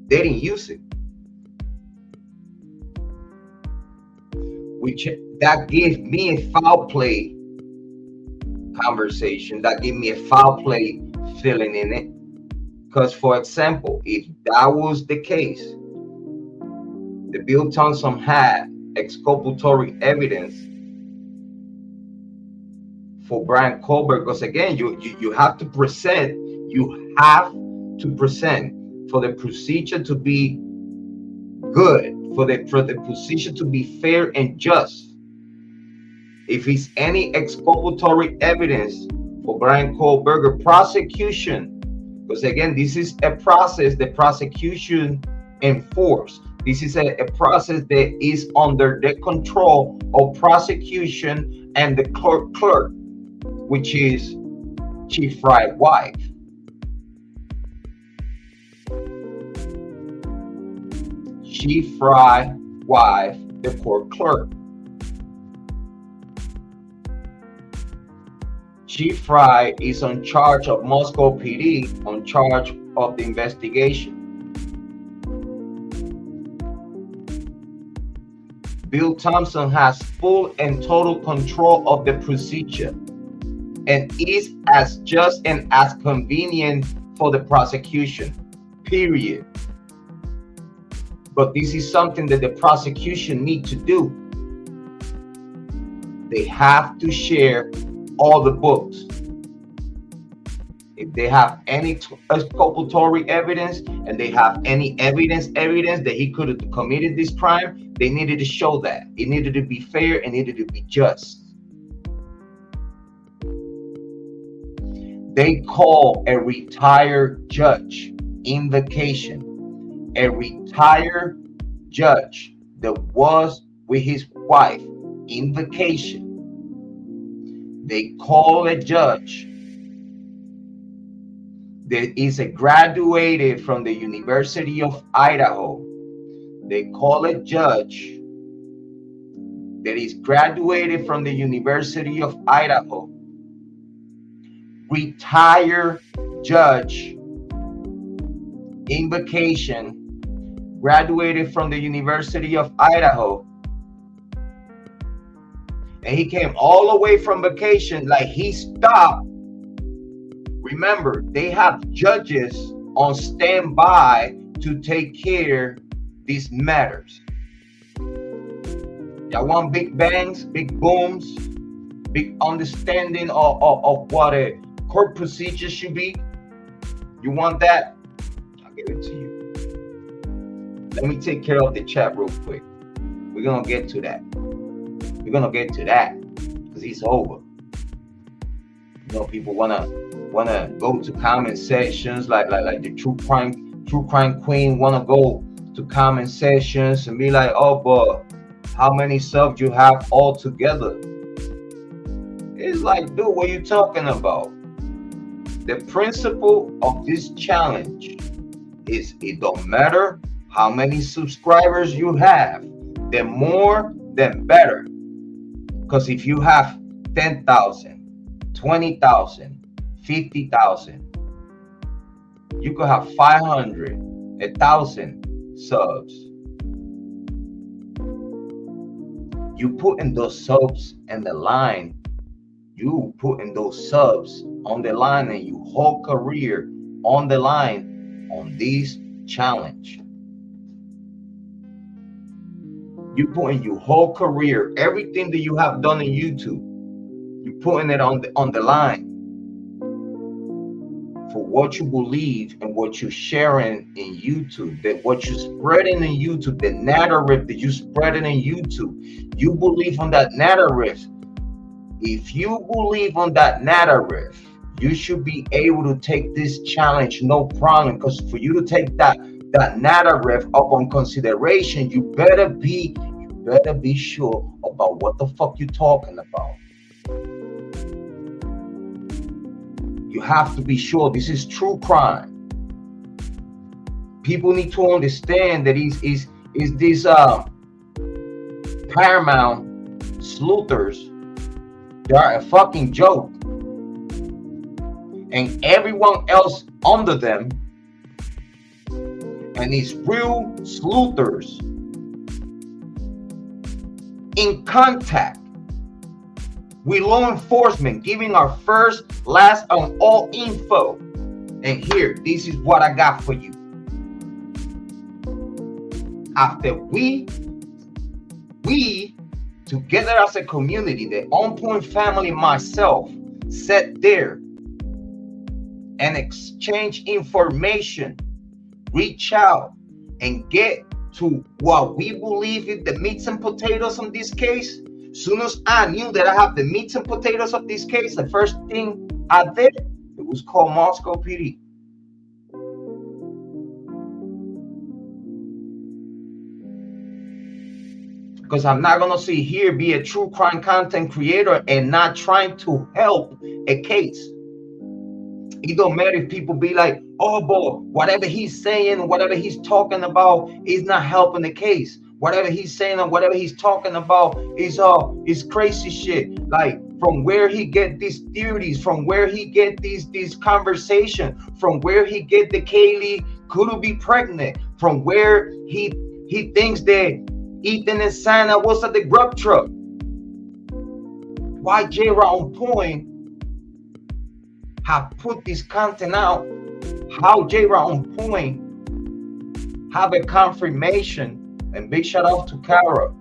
they didn't use it. Which that gives me a foul play conversation, that gives me a foul play feeling in it. Because, for example, if that was the case, the Bill Thompson had exculpatory evidence for Bryan Kohberger, because again, you have to present, for the procedure to be good, for the procedure to be fair and just. If it's any exculpatory evidence for Bryan Kohberger, prosecution, because again, this is a process the prosecution enforced. This is a process that is under the control of prosecution and the clerk, which is Chief Fry's wife. Chief Fry's wife, the court clerk. Chief Fry is on charge of Moscow PD, on charge of the investigation. Bill Thompson has full and total control of the procedure and is as just and as convenient for the prosecution, period. But this is something that the prosecution need to do. They have to share all the books. If they have any exculpatory evidence and they have any evidence that he could have committed this crime, they needed to show that. It needed to be fair and needed to be just. They call a retired judge in vacation. A retired judge that was with his wife in vacation. They call a judge that is graduated from the University of Idaho. They call a judge that is graduated from the University of Idaho. Retired judge in vacation, graduated from the University of Idaho. And he came all the way from vacation, like he stopped. Remember, they have judges on standby to take care these matters. Y'all want big bangs, big booms, big understanding of what a court procedure should be? You want that? I'll give it to you. Let me take care of the chat real quick. We're gonna get to that. We're gonna get to that because it's over. You know, people wanna go to comment sections like the true crime queen wanna go to comment sections and be like, oh, but how many subs you have all together? It's like, dude, what are you talking about? The principle of this challenge is it don't matter how many subscribers you have, the more, the better. Because if you have 10,000, 20,000, 50,000, you could have 500, 1,000 subs. You put in those subs in the line, you put in those subs on the line, and your whole career on the line on this challenge. You put in your whole career, everything that you have done in YouTube, you're putting it on the line for what you believe and what you're sharing in YouTube, that what you're spreading in YouTube, the narrative that you're spreading in YouTube, you believe on that narrative. If you believe on that narrative, you should be able to take this challenge, no problem. Because for you to take that that narrative upon consideration, you better be sure about what the fuck you're talking about. You have to be sure this is true crime. People need to understand that is these Paramount sleuthers, they are a fucking joke, and everyone else under them, and these real sleuthers in contact with law enforcement, giving our first, last, and all info. And here, this is what I got for you. After we together as a community, the On Point family, myself, sat there and exchange information, reach out, and get to what we believe is the meats and potatoes of this case. Soon as I knew that I have the meats and potatoes of this case, the first thing I did, it was called Moscow PD. Because I'm not gonna sit here, be a true crime content creator and not trying to help a case. It don't matter if people be like, oh boy, whatever he's saying, whatever he's talking about is not helping the case. Whatever he's saying and whatever he's talking about is crazy shit. Like, from where he get these theories, from where he get these conversation, from where he get the Kiely could be pregnant, from where he thinks that Ethan and Santa was at the grub truck. Why Jrod On Point have put this content out? How Jrod On Point have a confirmation? And big shout out to Kara.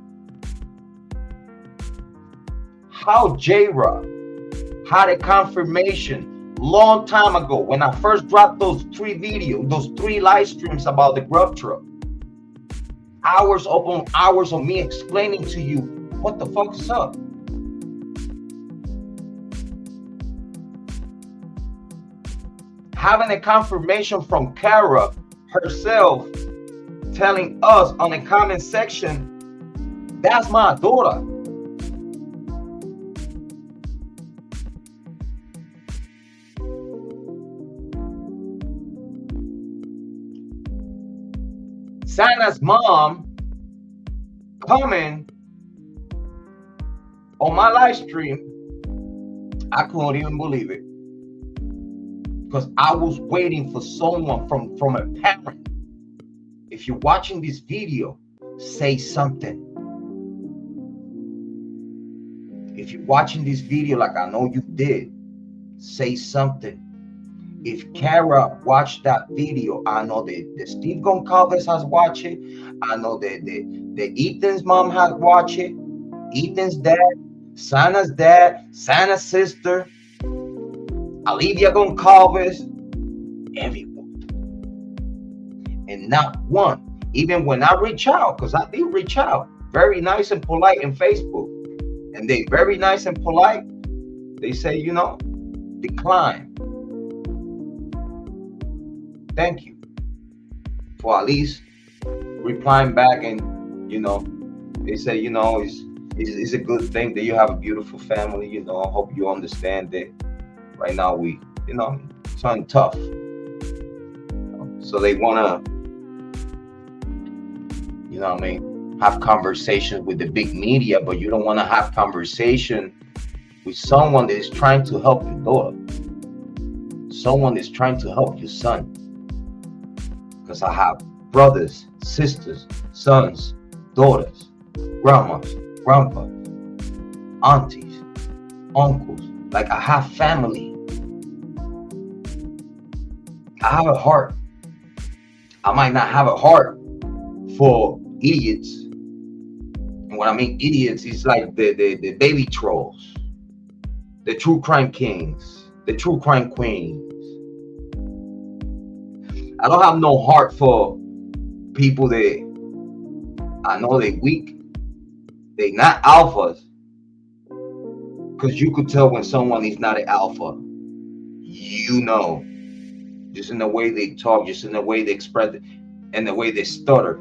How Jrod had a confirmation long time ago when I first dropped those 3 videos, those 3 live streams about the grub truck. Hours upon hours of me explaining to you what the fuck is up. Having a confirmation from Kara herself, telling us on the comment section, that's my daughter. Santa's mom coming on my live stream, I couldn't even believe it. Because I was waiting for someone from a parent. If you're watching this video, say something. If you're watching this video like I know you did, say something. If Kara watched that video, I know that Steve Goncalves has watched it. I know that the Ethan's mom has watched it. Ethan's dad, Santa's sister, Olivia Goncalves, everyone. And not one, even when I reach out, because I did reach out, very nice and polite in Facebook. And they very nice and polite. They say, you know, decline. Thank you for at least replying back, and you know, they say, you know, it's a good thing that you have a beautiful family. You know, I hope you understand that right now we, you know, something tough. So they wanna, you know what I mean, have conversations with the big media, but you don't want to have conversation with someone that is trying to help your daughter, someone that's trying to help your son. Because I have brothers, sisters, sons, daughters, grandmas, grandpas, aunties, uncles. Like, I have family. I have a heart. I might not have a heart for idiots. And what I mean idiots is like the baby trolls, the true crime kings, the true crime queens. I don't have no heart for people that I know they weak. They not alphas. Because you could tell when someone is not an alpha. You know. Just in the way they talk, just in the way they express it. and the way they stutter.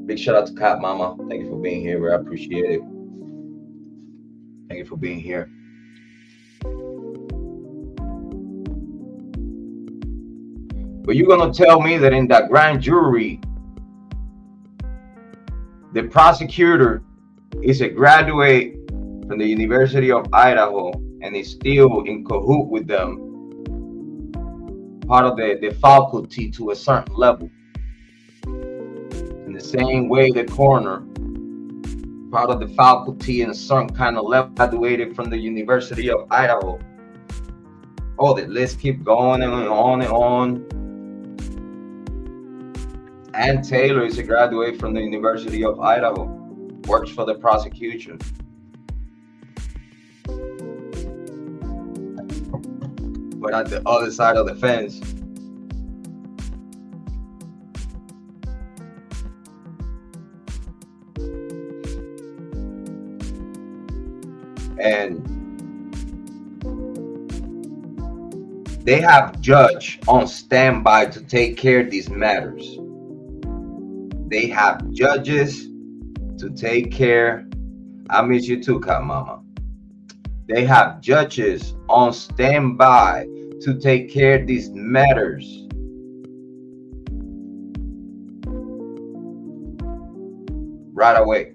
Big shout out to Cat Mama. Thank you for being here, bro. I appreciate it. Thank you for being here. But you're gonna tell me that in that grand jury, the prosecutor is a graduate from the University of Idaho and is still in cahoot with them, part of the faculty to a certain level. In the same way, the coroner, part of the faculty in a certain kind of level, graduated from the University of Idaho. Oh, the list keep going and on and on. Ann Taylor is a graduate from the University of Idaho, works for the prosecution. But at the other side of the fence, and they have judge on standby to take care of these matters. They have judges to take care. I miss you too, Cat Mama. They have judges on standby to take care of these matters. Right away.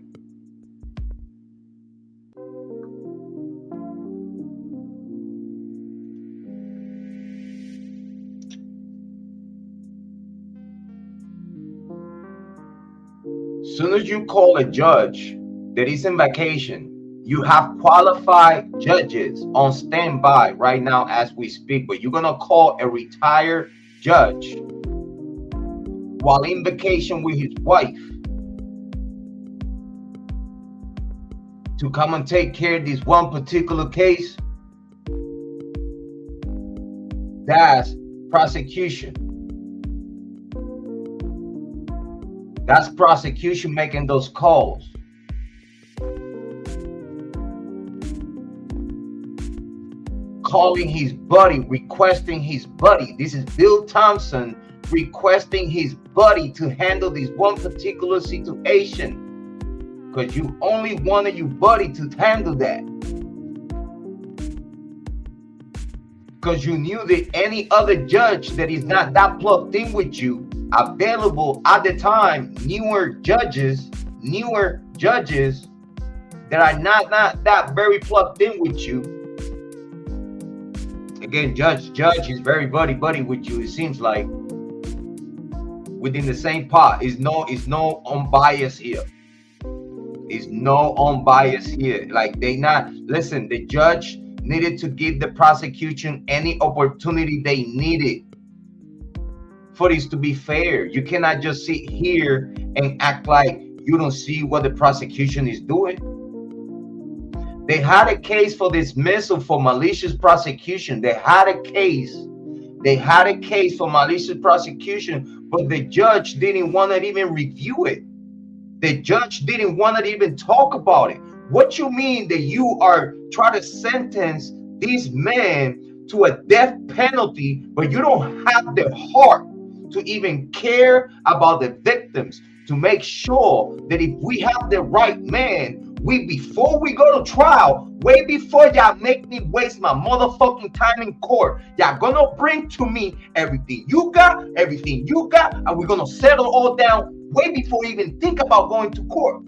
Soon as you call a judge that is in vacation, you have qualified judges on standby right now as we speak, but you're gonna call a retired judge while in vacation with his wife to come and take care of this one particular case. That's prosecution. That's prosecution making those calls. Calling his buddy, requesting his buddy. This is Bill Thompson requesting his buddy to handle this one particular situation, because you only wanted your buddy to handle that. Because you knew that any other judge that is not that plugged in with you, available at the time, newer judges that are not that very plugged in with you. Again, judge is very buddy with you. It seems like within the same pot. Is no unbiased here. Is no unbiased here. Like they not listen. The judge needed to give the prosecution any opportunity they needed for this to be fair. You cannot just sit here and act like you don't see what the prosecution is doing. They had a case for dismissal for malicious prosecution. They had a case for malicious prosecution, but the judge didn't want to even review it. The judge didn't want to even talk about it. What you mean that you are trying to sentence this man to a death penalty, but you don't have the heart to even care about the victims, to make sure that if we have the right man, before we go to trial, way before y'all make me waste my motherfucking time in court, y'all gonna bring to me everything you got, and we're gonna settle all down way before we even think about going to court.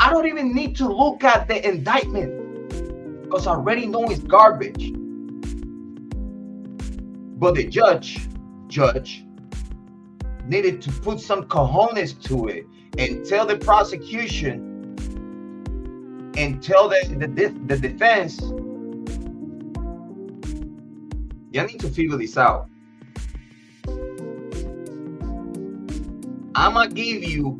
I don't even need to look at the indictment because I already know it's garbage. But the judge needed to put some cojones to it and tell the prosecution and tell the defense, you need to figure this out. I'm gonna give you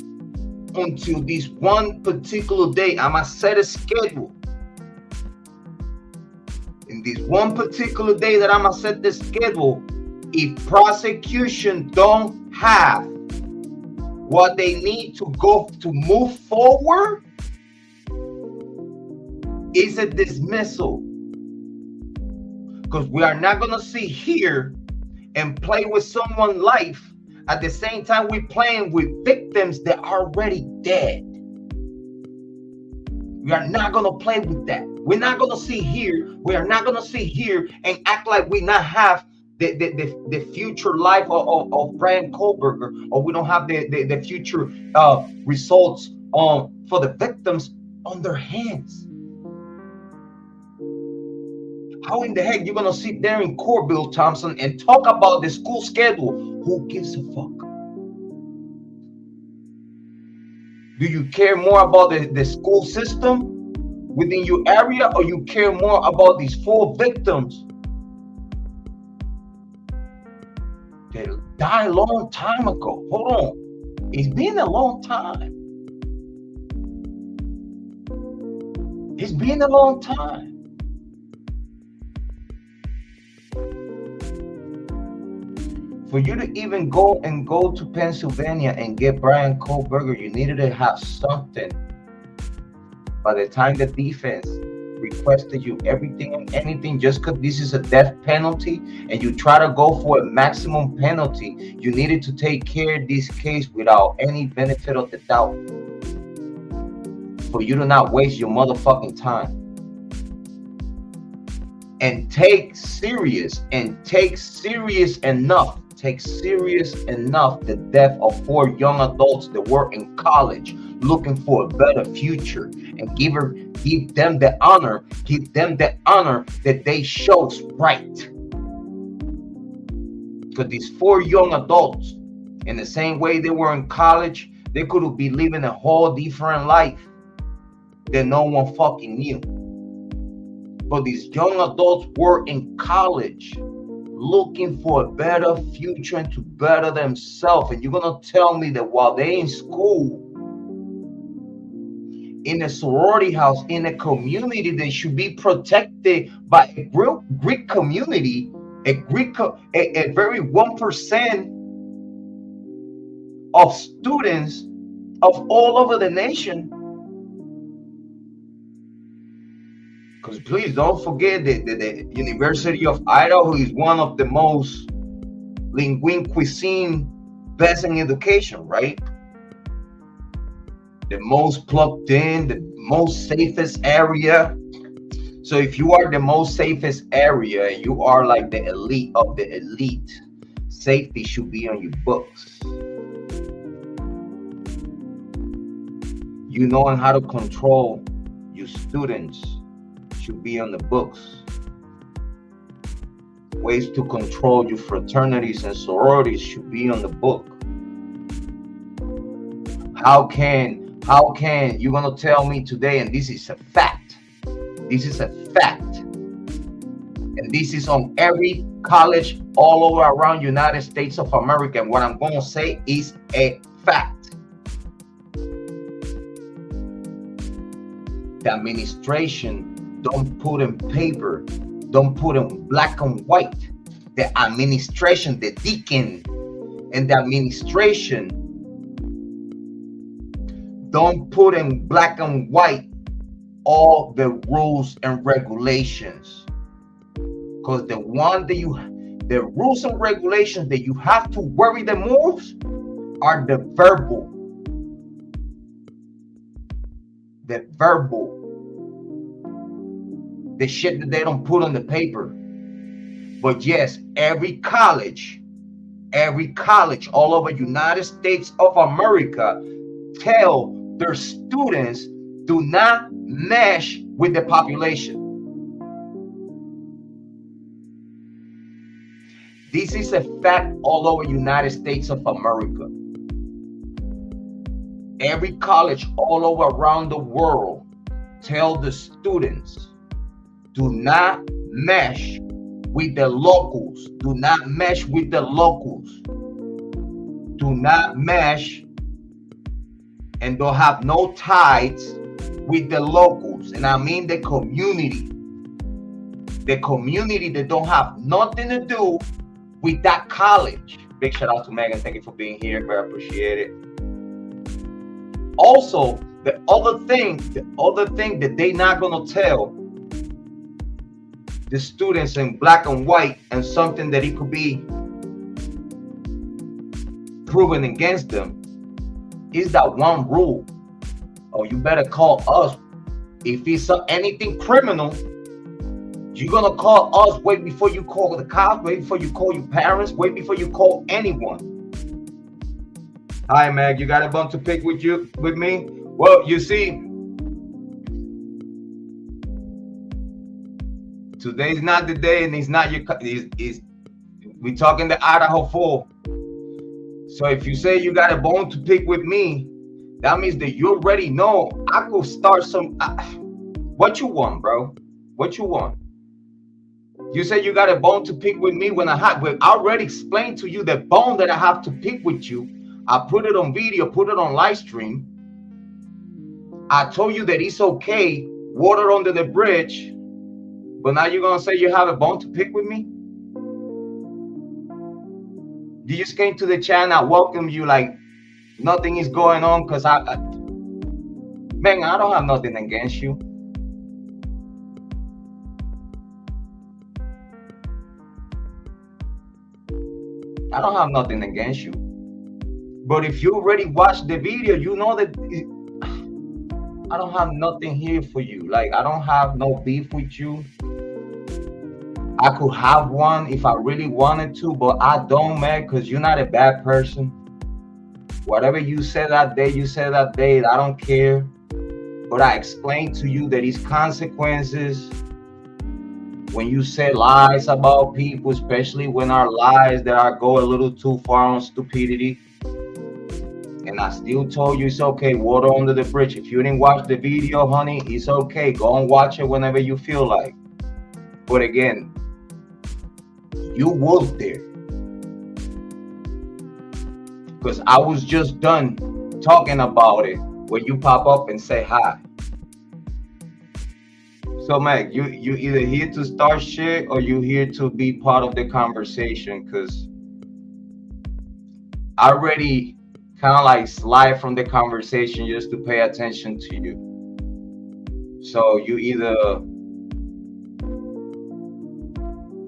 until this one particular day. I'm gonna set a schedule. In this one particular day that I'm gonna set the schedule, if prosecution don't have what they need to go to move forward, is a dismissal. Because we are not gonna sit here and play with someone's life at the same time we're playing with victims that are already dead. We are not gonna play with that. We're not gonna sit here. We are not gonna sit here and act like we not have the future life of Bryan Kohberger, or we don't have the future results for the victims on their hands. How in the heck you gonna sit there in court, Bill Thompson, and talk about the school schedule? Who gives a fuck? Do you care more about the school system within your area, or you care more about these 4 victims that died a long time ago? Hold on. It's been a long time. It's been a long time. For you to even go to Pennsylvania and get Bryan Kohberger, you needed to have something. By the time the defense requested you everything and anything, just because this is a death penalty and you try to go for a maximum penalty, you needed to take care of this case without any benefit of the doubt. For you to not waste your motherfucking time. And take serious enough the death of 4 young adults that were in college looking for a better future, and give them the honor that they chose right. Because these 4 young adults, in the same way they were in college, they could be living a whole different life that no one fucking knew. But these young adults were in college looking for a better future and to better themselves. And you're going to tell me that while they're in school, in a sorority house, in a community that should be protected by a real Greek community, a very 1% of students of all over the nation. Because please don't forget that the University of Idaho is one of the most linguine cuisine best in education, right? The most plugged in, the most safest area. So if you are the most safest area and you are like the elite of the elite, safety should be on your books. You knowing how to control your students should be on the books. Ways to control your fraternities and sororities should be on the book. How can you're gonna tell me today, and this is a fact, and this is on every college all over around United States of America, and what I'm gonna say is a fact. The administration don't put in paper, don't put in black and white. The administration, the deacon, and the administration don't put in black and white all the rules and regulations. Because the rules and regulations that you have to worry the most are the verbal. The shit that they don't put on the paper. But yes, every college all over United States of America tell their students do not mesh with the population. This is a fact all over United States of America. Every college all over around the world tell the students, do not mesh with the locals. Do not mesh with the locals. Do not mesh and don't have no ties with the locals. And I mean the community. The community that don't have nothing to do with that college. Big shout out to Megan. Thank you for being here. Very appreciate it. Also, the other thing that they not gonna tell the students in black and white and something that it could be proven against them, is that one rule. Oh, you better call us. If it's anything criminal, you're gonna call us way before you call the cops, way before you call your parents, way before you call anyone. Hi, Meg, you got a bone to pick with me? Well, you see, today's not the day, and it's not your. We talking the Idaho 4. So if you say you got a bone to pick with me, that means that you already know I could start some. What you want, bro? What you want? You say you got a bone to pick with me when I already explained to you the bone that I have to pick with you. I put it on video, put it on live stream. I told you that it's okay, water under the bridge, but now you're gonna say you have a bone to pick with me? You just came to the channel, I welcome you like nothing is going on, because man, I don't have nothing against you. I don't have nothing against you. But if you already watched the video, you know that I don't have nothing here for you. Like, I don't have no beef with you. I could have one if I really wanted to, but I don't, man, because you're not a bad person. Whatever you said that day, you said that day. I don't care. But I explained to you that it's consequences when you say lies about people, especially when our lies that are go a little too far on stupidity. And I still told you it's okay, water under the bridge. If you didn't watch the video, honey, it's okay. Go and watch it whenever you feel like. But again, you was there. Because I was just done talking about it when you pop up and say hi. So, Meg, you either here to start shit or you here to be part of the conversation, because I already kind of like slide from the conversation just to pay attention to you. So you either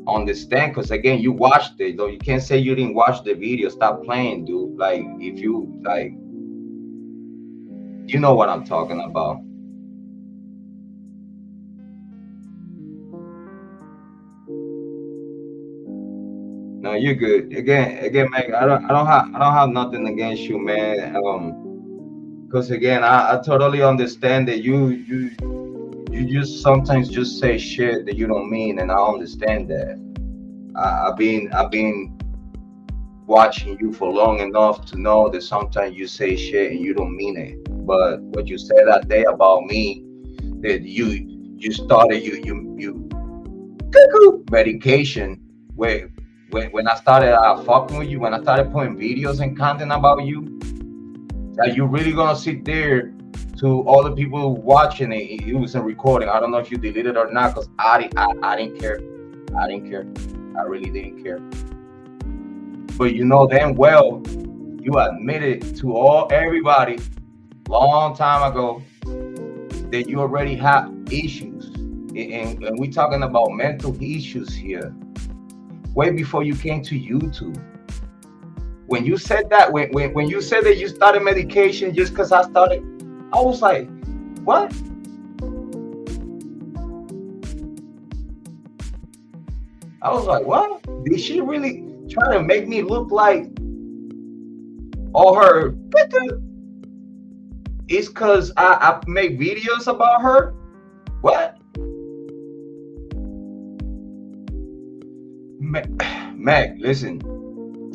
understand, because again, you watched it, though. You can't say you didn't watch the video. Stop playing, dude. Like, if you like, you know what I'm talking about. No, you're good. Again, Meg, I don't have nothing against you, man. Because again, I totally understand that you just sometimes just say shit that you don't mean, and I understand that. I've been watching you for long enough to know that sometimes you say shit and you don't mean it. But what you said that day about me, that you started you medication where. When I started fucking with you, when I started putting videos and content about you, that you really gonna sit there to all the people watching it. It was a recording. I don't know if you deleted it or not, because I didn't care. I didn't care. I really didn't care. But you know damn well, you admitted to everybody long time ago that you already have issues, and we're talking about mental issues here. Way before you came to YouTube. When you said that, when you said that you started medication just because I started, I was like, what? I was like, what? Did she really try to make me look like all her? It's because I make videos about her? What? Meg, listen,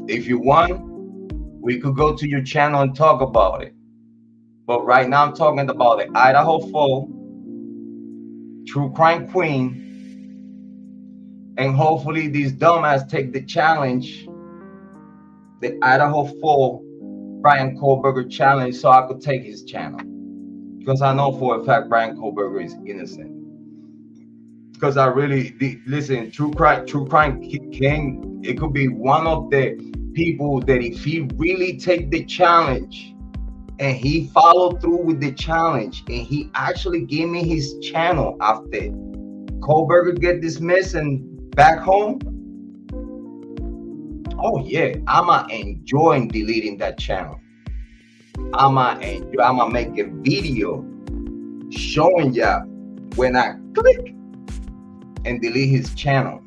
if you want, we could go to your channel and talk about it. But right now I'm talking about the Idaho 4, True Crime Queen, and hopefully these dumbass take the challenge, the Idaho 4 Bryan Kohberger challenge, so I could take his channel. Because I know for a fact Bryan Kohberger is innocent. Because I really listen, True Crime King, it could be one of the people that if he really take the challenge and he followed through with the challenge and he actually gave me his channel after Kohberger get dismissed and back home, oh yeah, I'ma enjoy deleting that channel. I'ma make a video showing ya when I click and delete his channel.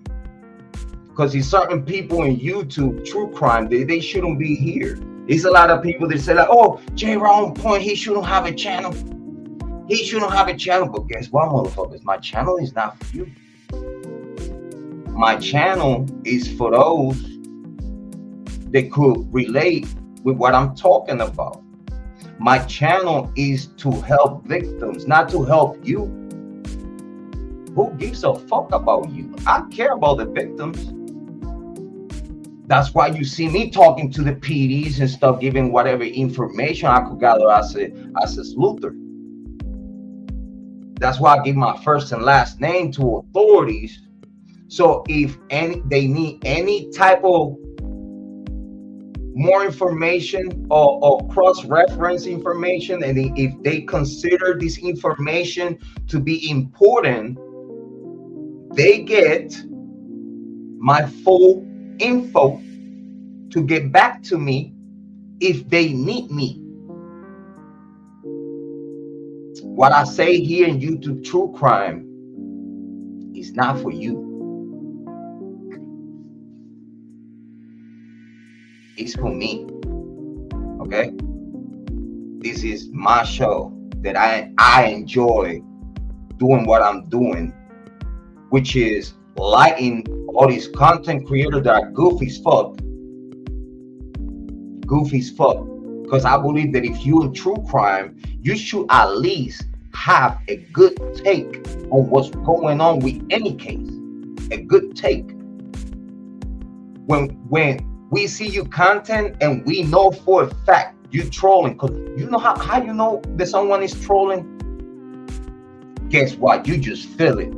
Because there's certain people in YouTube, true crime, they shouldn't be here. There's a lot of people that say like, oh, Jrod on point, he shouldn't have a channel. He shouldn't have a channel. But guess what, motherfuckers? My channel is not for you. My channel is for those that could relate with what I'm talking about. My channel is to help victims, not to help you. Who gives a fuck about you? I care about the victims. That's why you see me talking to the PDs and stuff, giving whatever information I could gather as a sleuther. That's why I give my first and last name to authorities. So if they need any type of more information or cross-reference information, and if they consider this information to be important, they get my full info to get back to me if they need me. What I say here in YouTube True Crime is not for you. It's for me. Okay? This is my show that I enjoy doing what I'm doing, which is lighting all these content creators that are goofy as fuck. Because I believe that if you're in true crime, you should at least have a good take on what's going on with any case. A good take. When we see you content and we know for a fact you trolling, because you know how you know that someone is trolling? Guess what? You just feel it.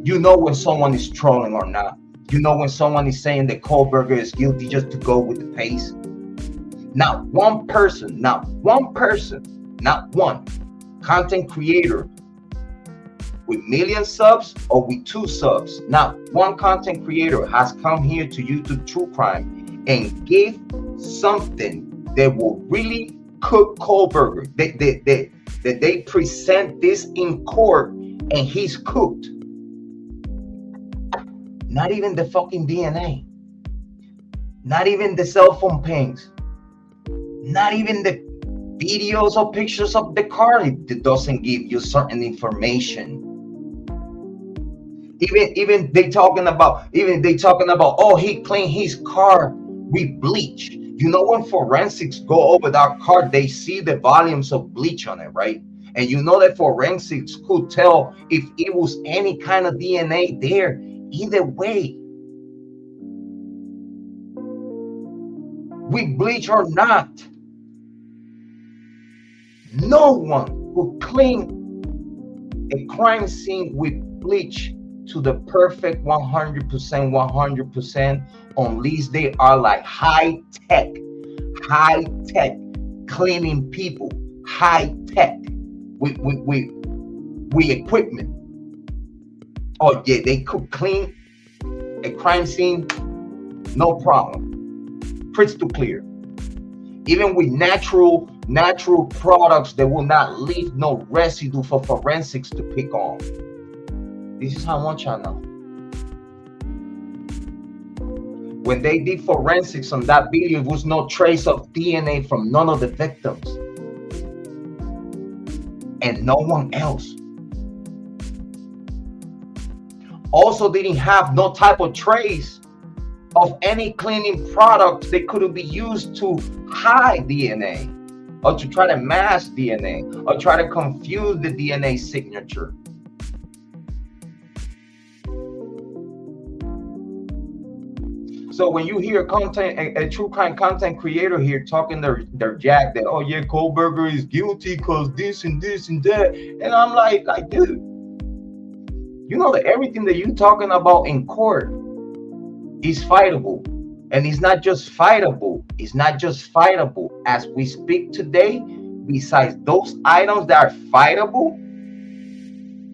You know when someone is trolling or not. You know when someone is saying that Kohberger is guilty just to go with the pace. Not one person, not one content creator with million subs or with 2 subs, not one content creator has come here to YouTube True Crime and give something that will really cook Kohberger. That they present this in court and he's cooked. Not even the fucking DNA. Not even the cell phone pings. Not even the videos or pictures of the car that doesn't give you certain information. Even they talking about, oh, he cleaned his car with bleach. You know, when forensics go over that car, they see the volumes of bleach on it, right? And you know that forensics could tell if it was any kind of DNA there. Either way, with bleach or not, no one will clean a crime scene with bleach to the perfect 100%, unless they are like high tech cleaning people, high tech with equipment. Oh yeah, they could clean a crime scene, no problem, crystal clear. Even with natural products that will not leave no residue for forensics to pick on. This is how much I know. When they did forensics on that video, there was no trace of DNA from none of the victims. And no one else. Also didn't have no type of trace of any cleaning products that could be used to hide DNA or to try to mask DNA or try to confuse the DNA signature. So when you hear a true crime content creator here talking their jack that, oh yeah, Kohberger is guilty because this and this and that, and I'm like, dude, you know that everything that you're talking about in court is fightable. And it's not just fightable. As we speak today, besides those items that are fightable,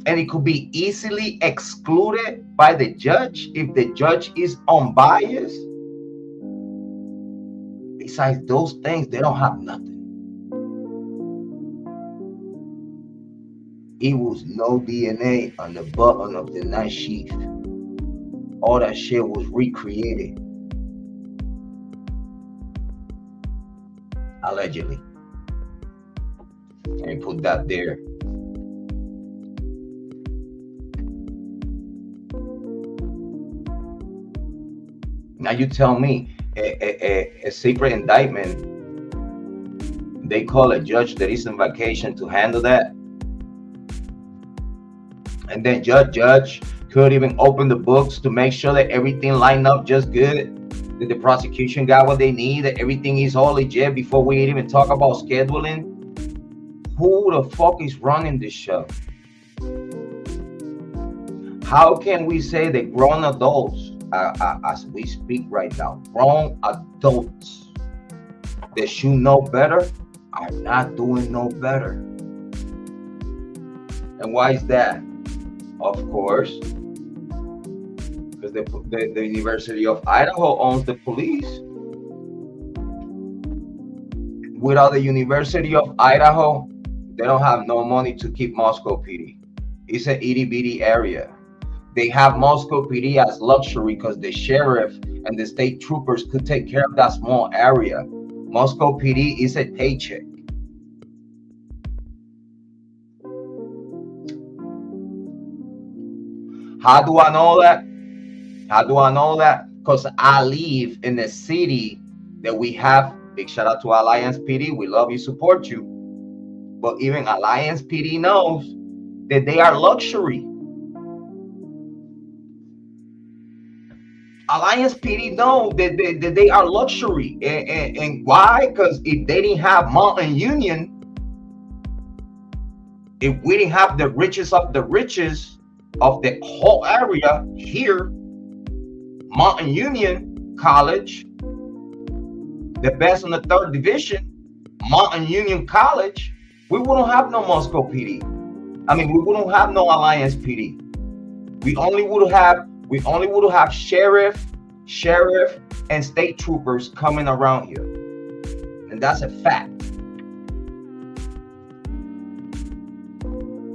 and it could be easily excluded by the judge if the judge is unbiased. Besides those things, they don't have nothing. It was no DNA on the button of the knife sheath. All that shit was recreated. Allegedly. Let me put that there. Now you tell me, a secret indictment, they call a judge that is on vacation to handle that? And then judge could even open the books to make sure that everything lined up just good, that the prosecution got what they need, that everything is all legit before we even talk about scheduling. Who the fuck is running this show? How can we say that grown adults, as we speak right now, grown adults that should know better are not doing no better? And why is that? Of course, because the University of Idaho owns the police. Without the University of Idaho, they don't have no money to keep Moscow PD. It's an itty bitty area. They have Moscow PD as luxury because the sheriff and the state troopers could take care of that small area. Moscow PD is a paycheck. How do I know that? How do I know that? Because I live in a city that we have. Big shout out to Alliance PD. We love you, support you. But even Alliance PD knows that they are luxury. Alliance PD know that they are luxury. And why? Because if they didn't have Mountain Union, if we didn't have the richest of the richest of the whole area here, Mountain Union College, the best in the 3rd division, Mountain Union College, we wouldn't have no Moscow PD. I mean, we wouldn't have no Alliance PD. We only would have sheriff, and state troopers coming around here. And that's a fact.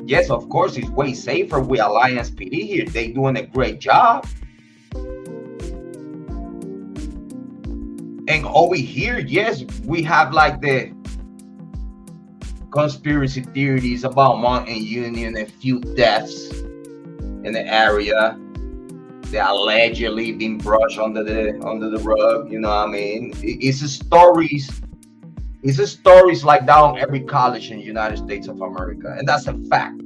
Yes, of course, it's way safer with Alliance PD here. They doing a great job. And over here, yes, we have like the conspiracy theories about Mountain Union, a few deaths in the area that allegedly been brushed under the rug. You know what I mean? It's a stories like that on every college in the United States of America, and that's a fact.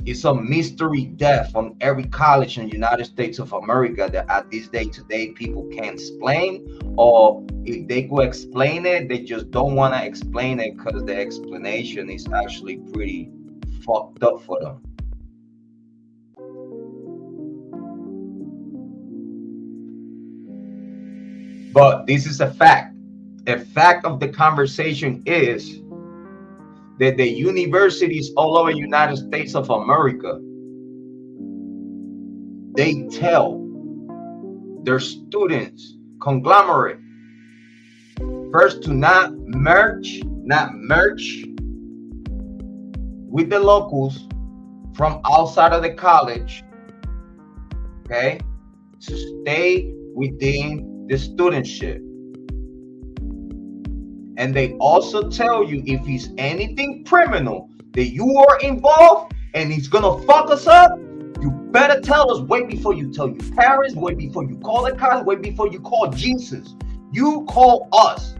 It's a mystery death on every college in the United States of America that at this day today people can't explain, or if they could explain it, they just don't want to explain it because the explanation is actually pretty fucked up for them. But this is a fact. A fact of the conversation is that the universities all over the United States of America, they tell their students, conglomerate, first to not merge with the locals from outside of the college, okay, to stay within the studentship. And they also tell you if it's anything criminal that you are involved and it's gonna fuck us up, you better tell us way before you tell your parents, way before you call the cops, way before you call Jesus. You call us.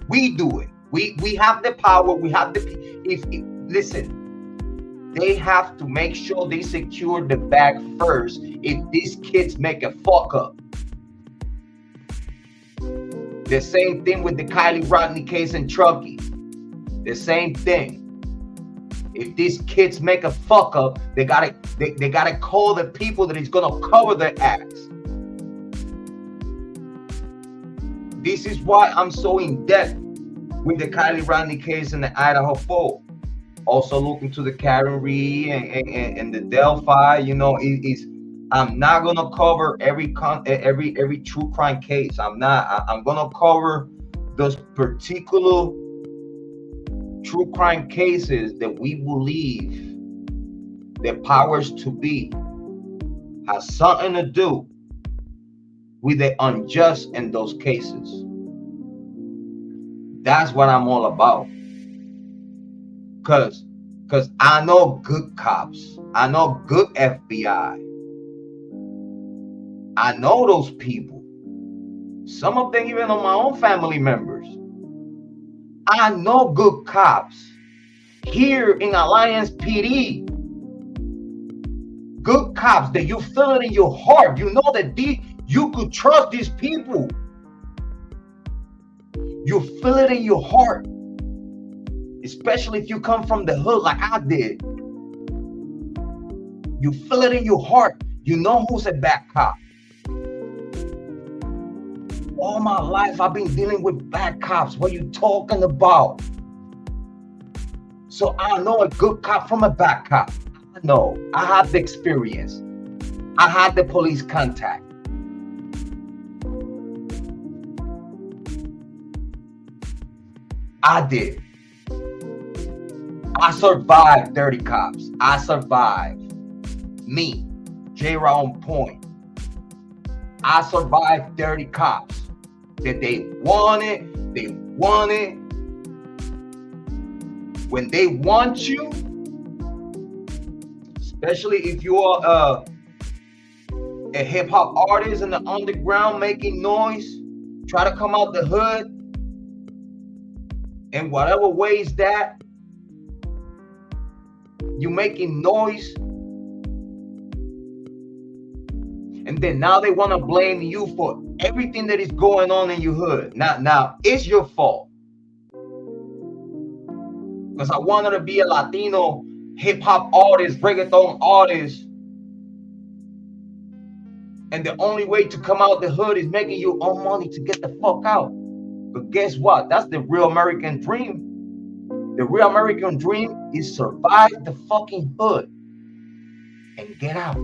We do it. We have the power. We have the. Listen, they have to make sure they secure the bag first. If these kids make a fuck up. The same thing with the Kiely Rodni case in Truckee. The same thing. If these kids make a fuck up, they gotta call the people that is gonna cover their acts. This is why I'm so in depth with the Kiely Rodni case in the Idaho 4. Also look into the Karen Reed and the Delphi. You know, I'm not gonna cover every true crime case. I'm not. I'm gonna cover those particular true crime cases that we believe the powers to be has something to do with the unjust in those cases. That's what I'm all about. Cause I know good cops. I know good FBI. I know those people. Some of them even are my own family members. I know good cops here in Alliance PD. Good cops that you feel it in your heart. You know that you could trust these people. You feel it in your heart. Especially if you come from the hood like I did. You feel it in your heart. You know who's a bad cop. All my life I've been dealing with bad cops. What are you talking about? So I know a good cop from a bad cop. I know. I have the experience. I had the police contact. I did. I survived dirty cops. I survived. Me, Jrod on point. I survived dirty cops that they wanted. When they want you, especially if you are a hip hop artist in the underground making noise, try to come out the hood in whatever ways that you making noise, and then now they want to blame you for everything that is going on in your hood. Now it's your fault, because I wanted to be a Latino hip hop artist, reggaeton artist, and the only way to come out the hood is making your own money to get the fuck out. But guess what? That's the real American dream. The real American dream is survive the fucking hood and get out.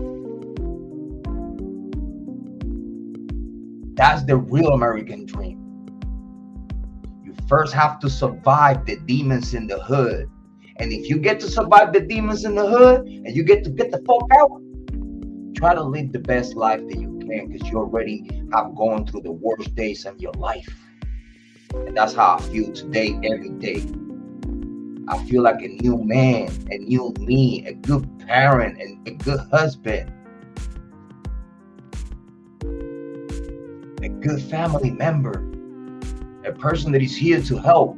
That's the real American dream. You first have to survive the demons in the hood. And if you get to survive the demons in the hood and you get to get the fuck out, try to live the best life that you can, because you already have gone through the worst days of your life. And that's how I feel today, every day. I feel like a new man, a new me, a good parent, and a good husband, a good family member, a person that is here to help.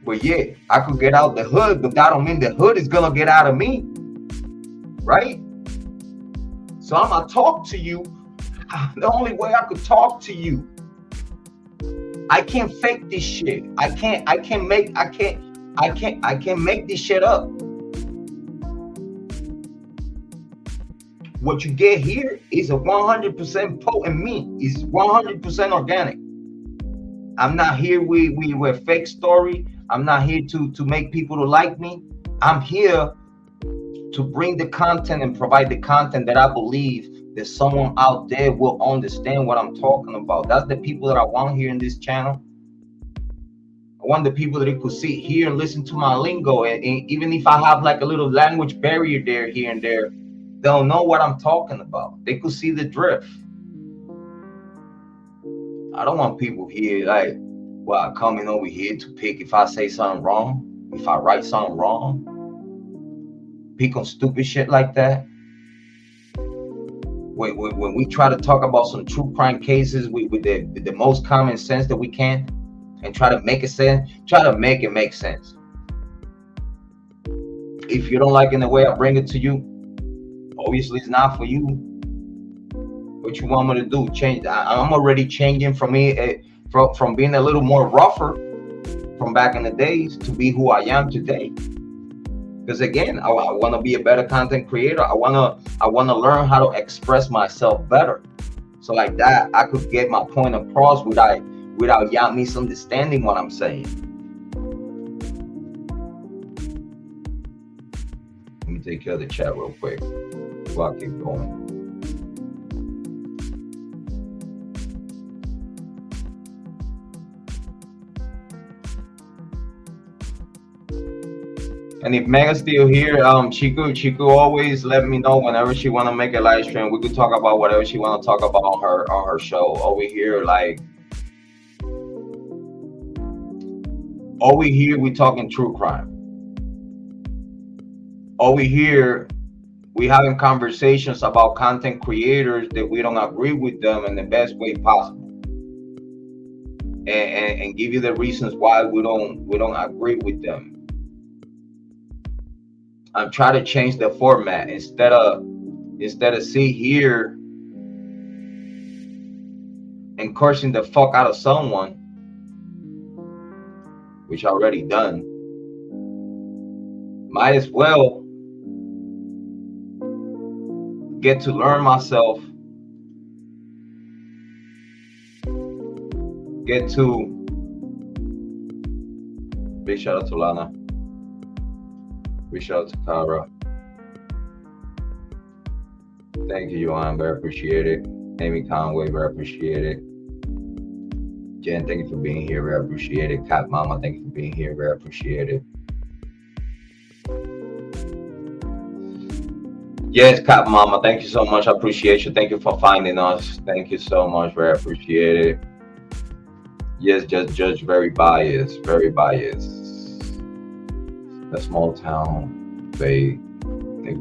But yeah, I could get out the hood, but that don't mean the hood is gonna get out of me, right? So I'm gonna talk to you the only way I could talk to you. I can't fake this shit. I can't make this shit up. What you get here is a 100% potent meat. It's 100% organic. I'm not here with a fake story. I'm not here to make people to like me. I'm here to bring the content and provide the content that I believe that someone out there will understand what I'm talking about. That's the people that I want here in this channel. I want the people that could sit here and listen to my lingo, and even if I have like a little language barrier there, here and there, they'll know what I'm talking about. They could see the drift. I don't want people here like, well, coming over here to pick if I say something wrong, if I write something wrong, pick on stupid shit like that. When we try to talk about some true crime cases with the most common sense that we can, and try to make it sense, try to make it make sense. If you don't like it the way I bring it to you, obviously it's not for you. What you want me to do? Change? I'm already changing from being a little more rougher from back in the days to be who I am today. Because again, I want to be a better content creator. I want to learn how to express myself better. So like that, I could get my point across without y'all misunderstanding what I'm saying. Let me take care of the chat real quick while I keep going. And if Mega's still here, she could always let me know whenever she want to make a live stream. We could talk about whatever she want to talk about on her show. Over here, we talking true crime. Over here, we having conversations about content creators that we don't agree with them in the best way possible, and give you the reasons why we don't agree with them. I'm trying to change the format instead of sit here and cursing the fuck out of someone, which I already done. Might as well get to learn myself, get to big shout out to Lana. Big shout out to Kara. Thank you, Joanne. Very appreciate it. Amy Conway, very appreciate it. Jen, thank you for being here. Very appreciate it. Cat Mama, thank you for being here. Very appreciate it. Yes, Cat Mama, thank you so much. I appreciate you. Thank you for finding us. Thank you so much. Very appreciate it. Yes, judge very biased. Very biased. A small town, they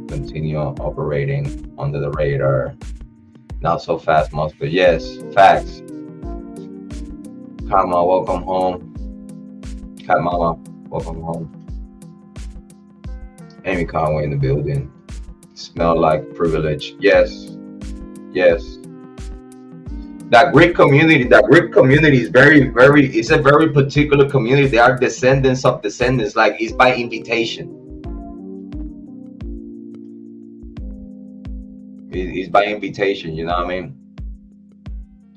continue operating under the radar. Not so fast, Mustard. Yes, facts. Cat Mama, welcome home. Cat Mama, welcome home. Amy Conway in the building. Smell like privilege. Yes, yes. That Greek community is it's a very particular community. They are descendants of descendants, like it's by invitation. It's by invitation, you know what I mean?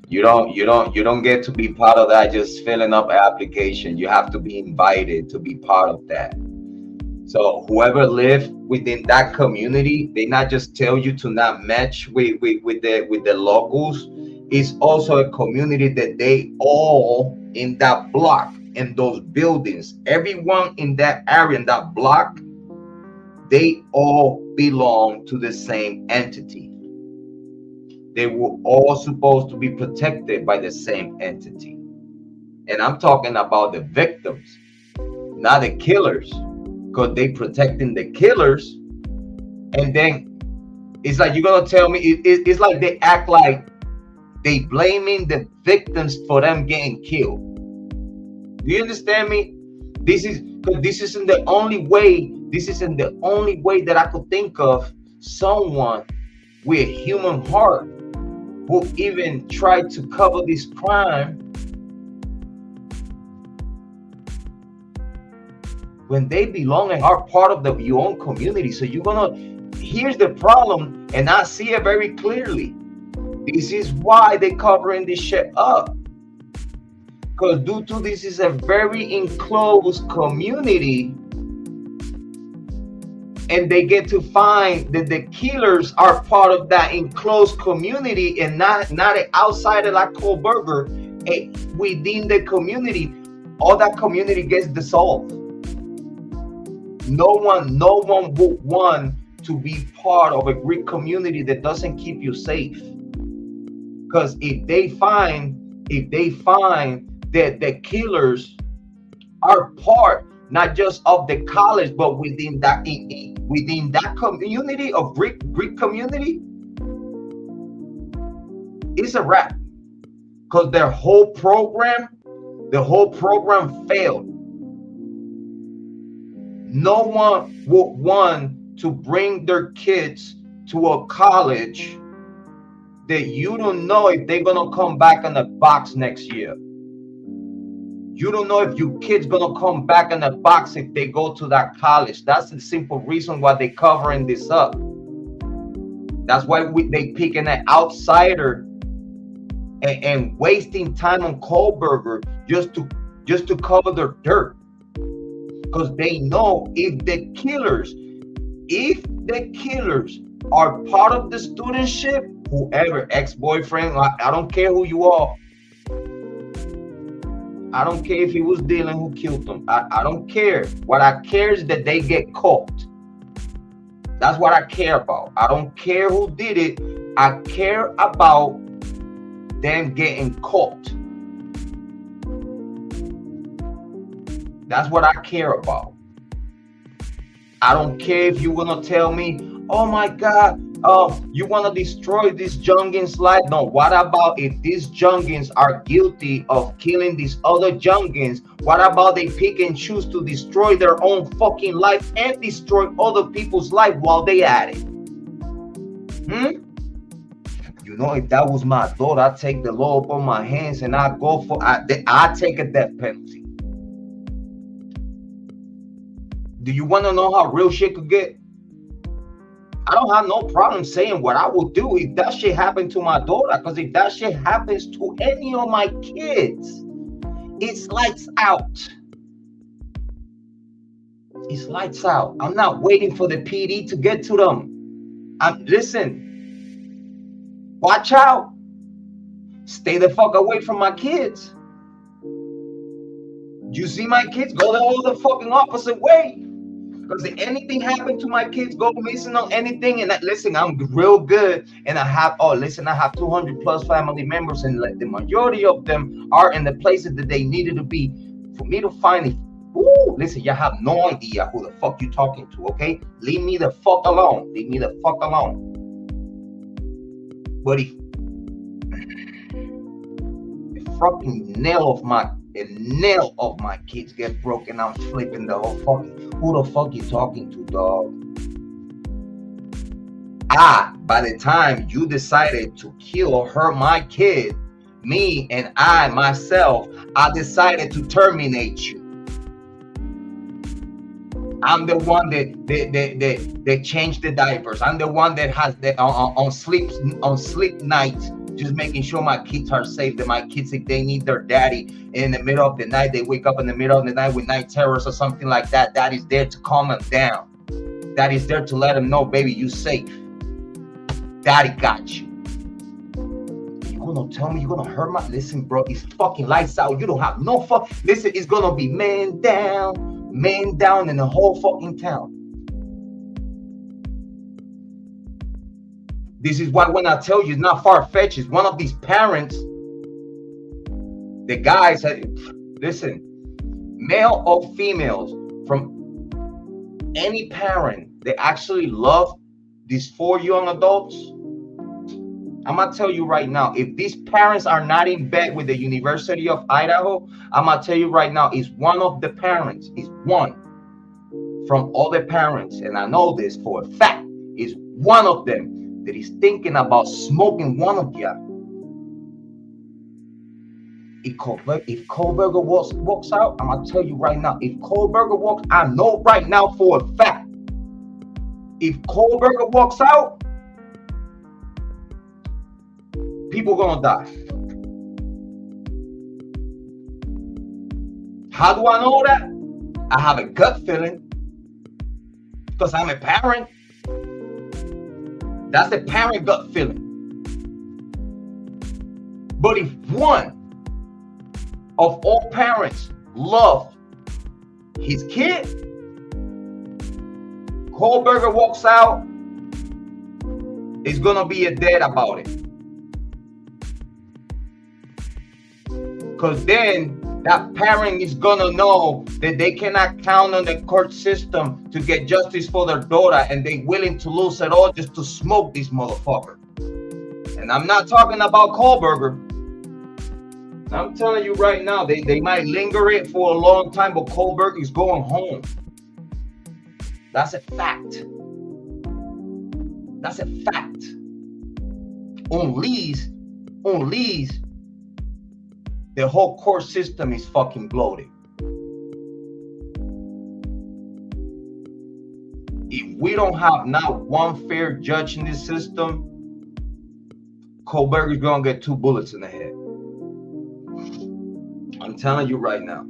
You don't get to be part of that just filling up an application. You have to be invited to be part of that. So whoever live within that community, they not just tell you to not match with the locals. It's also a community that they all in that block, in those buildings, everyone in that area, in that block, they all belong to the same entity. They were all supposed to be protected by the same entity. And I'm talking about the victims, not the killers, because they protecting the killers. And then it's like, you're going to tell me, it's like they act like they blaming the victims for them getting killed. Do you understand me? This isn't the only way that I could think of someone with a human heart who even tried to cover this crime when they belong and are part of your own community. So here's the problem, and I see it very clearly. This is why they covering this shit up. Because due to this is a very enclosed community, and they get to find that the killers are part of that enclosed community and not an outsider like Kohberger. Within the community, all that community gets dissolved. No one would want to be part of a Greek community that doesn't keep you safe. Because if they find that the killers are part not just of the college, but within that community of Greek community, it's a wrap. Because their whole program failed. No one would want to bring their kids to a college that you don't know if they're gonna come back in the box next year. You don't know if your kid's gonna come back in the box if they go to that college. That's the simple reason why they're covering this up. That's why they picking an outsider and wasting time on Kohberger just to cover their dirt, because they know if the killers are part of the studentship, whoever, ex-boyfriend, I don't care who you are. I don't care if he was Dylan who killed them. I don't care. What I care is that they get caught. That's what I care about. I don't care who did it. I care about them getting caught. That's what I care about. I don't care if you want to tell me, oh my God, you want to destroy this Jungin's life. No, what about if these Jungins are guilty of killing these other Jungins? What about they pick and choose to destroy their own fucking life and destroy other people's life while they at it? You know, if that was my daughter, I'd take the law up on my hands and I'd take a death penalty. Do you want to know how real shit could get? I don't have no problem saying what I would do if that shit happened to my daughter, because if that shit happens to any of my kids, it's lights out. It's lights out. I'm not waiting for the PD to get to them. Listen, watch out. Stay the fuck away from my kids. You see my kids, go the whole fucking opposite way. Because if anything happened to my kids, go missing on anything, and listen, I'm real good, and I have 200 plus family members, and the majority of them are in the places that they needed to be. For me to find it, listen, you have no idea who the fuck you talking to, okay? Leave me the fuck alone. Leave me the fuck alone. But if fucking nail of my kids get broken, I'm flipping the whole fucking. Who the fuck you talking to, dog? By the time you decided to kill or hurt my kid, me and myself, I decided to terminate you. I'm the one that changed the diapers. I'm the one that has the on sleep nights, just making sure my kids are safe. That my kids, if they need their daddy in the middle of the night, they wake up in the middle of the night with night terrors or something like that. That is there to calm them down. That is there to let them know, baby, you safe. Daddy got you. You gonna tell me you're gonna hurt my? Listen, bro, it's fucking lights out. You don't have no fuck. Listen, it's gonna be man down in the whole fucking town. This is why when I tell you it's not far-fetched, it's one of these parents, the guys, listen, male or females, from any parent that actually love these 4 young adults, I'm going to tell you right now, if these parents are not in bed with the University of Idaho, I'm going to tell you right now, it's one of the parents, it's one from all the parents, and I know this for a fact, is one of them that is thinking about smoking one of you. If Kohberger walks out, I'm gonna tell you right now, if Kohberger walks, I know right now for a fact, if Kohberger walks out, people gonna die. How do I know that? I have a gut feeling, because I'm a parent. That's the parent gut feeling. But if one of all parents love his kid, Kohberger walks out, is gonna be a dead about it. Because then that parent is gonna know that they cannot count on the court system to get justice for their daughter, and they're willing to lose it all just to smoke this motherfucker. And I'm not talking about Kohberger. I'm telling you right now, they might linger it for a long time, but Kohberger is going home. That's a fact. That's a fact. On lease, the whole court system is fucking bloated. If we don't have not one fair judge in this system, Kohberger's gonna get 2 bullets in the head. I'm telling you right now.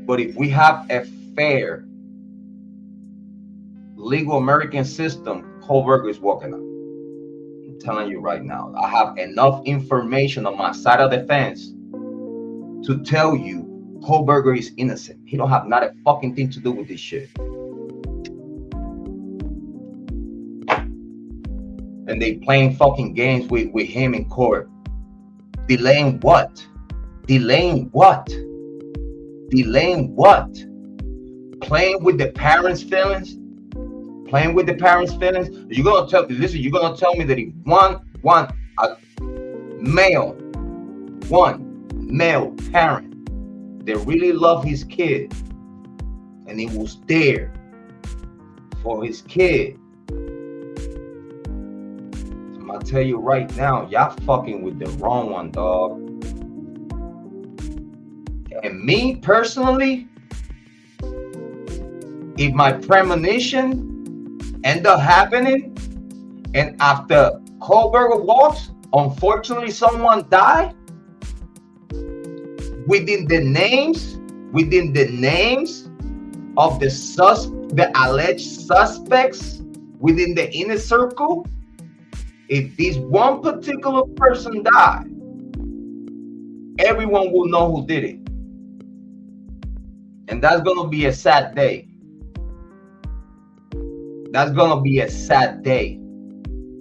But if we have a fair legal American system, Kohberger is walking out. I'm telling you right now. I have enough information on my side of the fence to tell you Kohberger is innocent. He don't have not a fucking thing to do with this shit. And they playing fucking games with him in court. Delaying what? Delaying what? Delaying what? Playing with the parents' feelings? Playing with the parents' feelings? You're gonna tell me, listen, you're gonna tell me that if one male parent that really loved his kid and he was there for his kid, I'm gonna tell you right now, y'all fucking with the wrong one, dog. And me personally, if my premonition end up happening and after Kohberger walks, unfortunately someone died, within the names of the alleged suspects within the inner circle, if this one particular person died, everyone will know who did it. And that's gonna be a sad day. That's gonna be a sad day.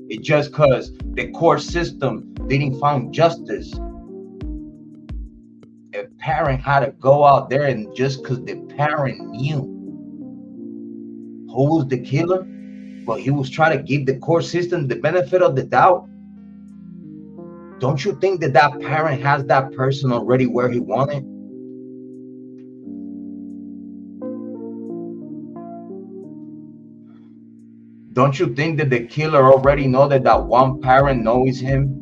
It's just because the court system didn't find justice. A parent had to go out there, and just because the parent knew who was the killer, but he was trying to give the court system the benefit of the doubt. Don't you think that that parent has that person already where he wanted? Don't you think that the killer already know that that one parent knows him?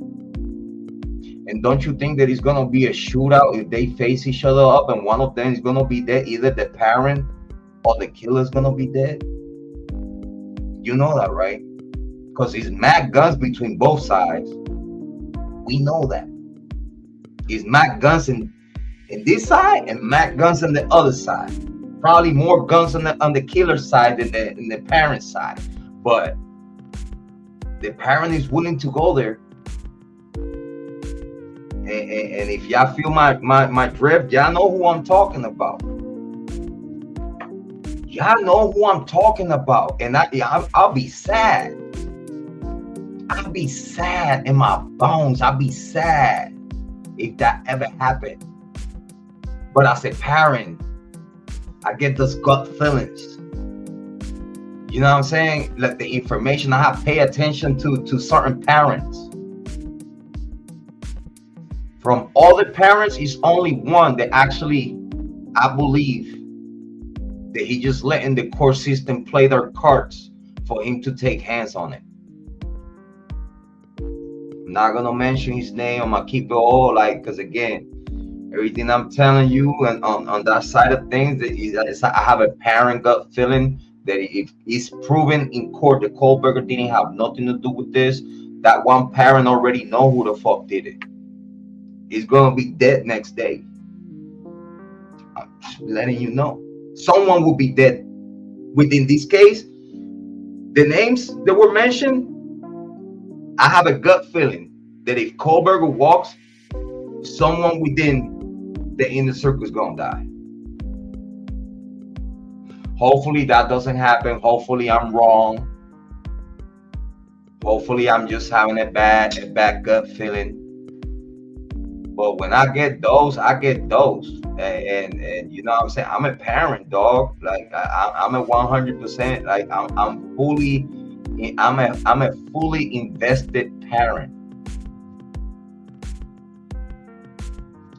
And don't you think that it's gonna be a shootout if they face each other up and one of them is gonna be dead? Either the parent or the killer is gonna be dead. You know that, right? Because it's mad guns between both sides. We know that. It's mad guns in this side and mad guns on the other side. Probably more guns on the killer side than the parent side. But the parent is willing to go there. And if y'all feel my drift, y'all know who I'm talking about. Y'all know who I'm talking about. And I'll be sad. I'll be sad in my bones. I'll be sad if that ever happened. But as a parent, I get those gut feelings. You know what I'm saying? Like the information, I have to pay attention to certain parents. From all the parents, it's only one that actually, I believe, that he just letting the court system play their cards for him to take hands on it. I'm not gonna mention his name. I'm gonna keep it all because again, everything I'm telling you and on that side of things, I have a parent gut feeling that if it's proven in court that Kohberger didn't have nothing to do with this, that one parent already know who the fuck did it. He's gonna be dead next day. I'm just letting you know. Someone will be dead. Within this case, the names that were mentioned, I have a gut feeling that if Kohberger walks, someone within the inner circle is gonna die. Hopefully that doesn't happen. Hopefully I'm wrong. Hopefully I'm just having a bad gut feeling. But when I get those, I get those. And you know what I'm saying? I'm a parent, dog. Like I'm a 100%. Like I'm a fully invested parent.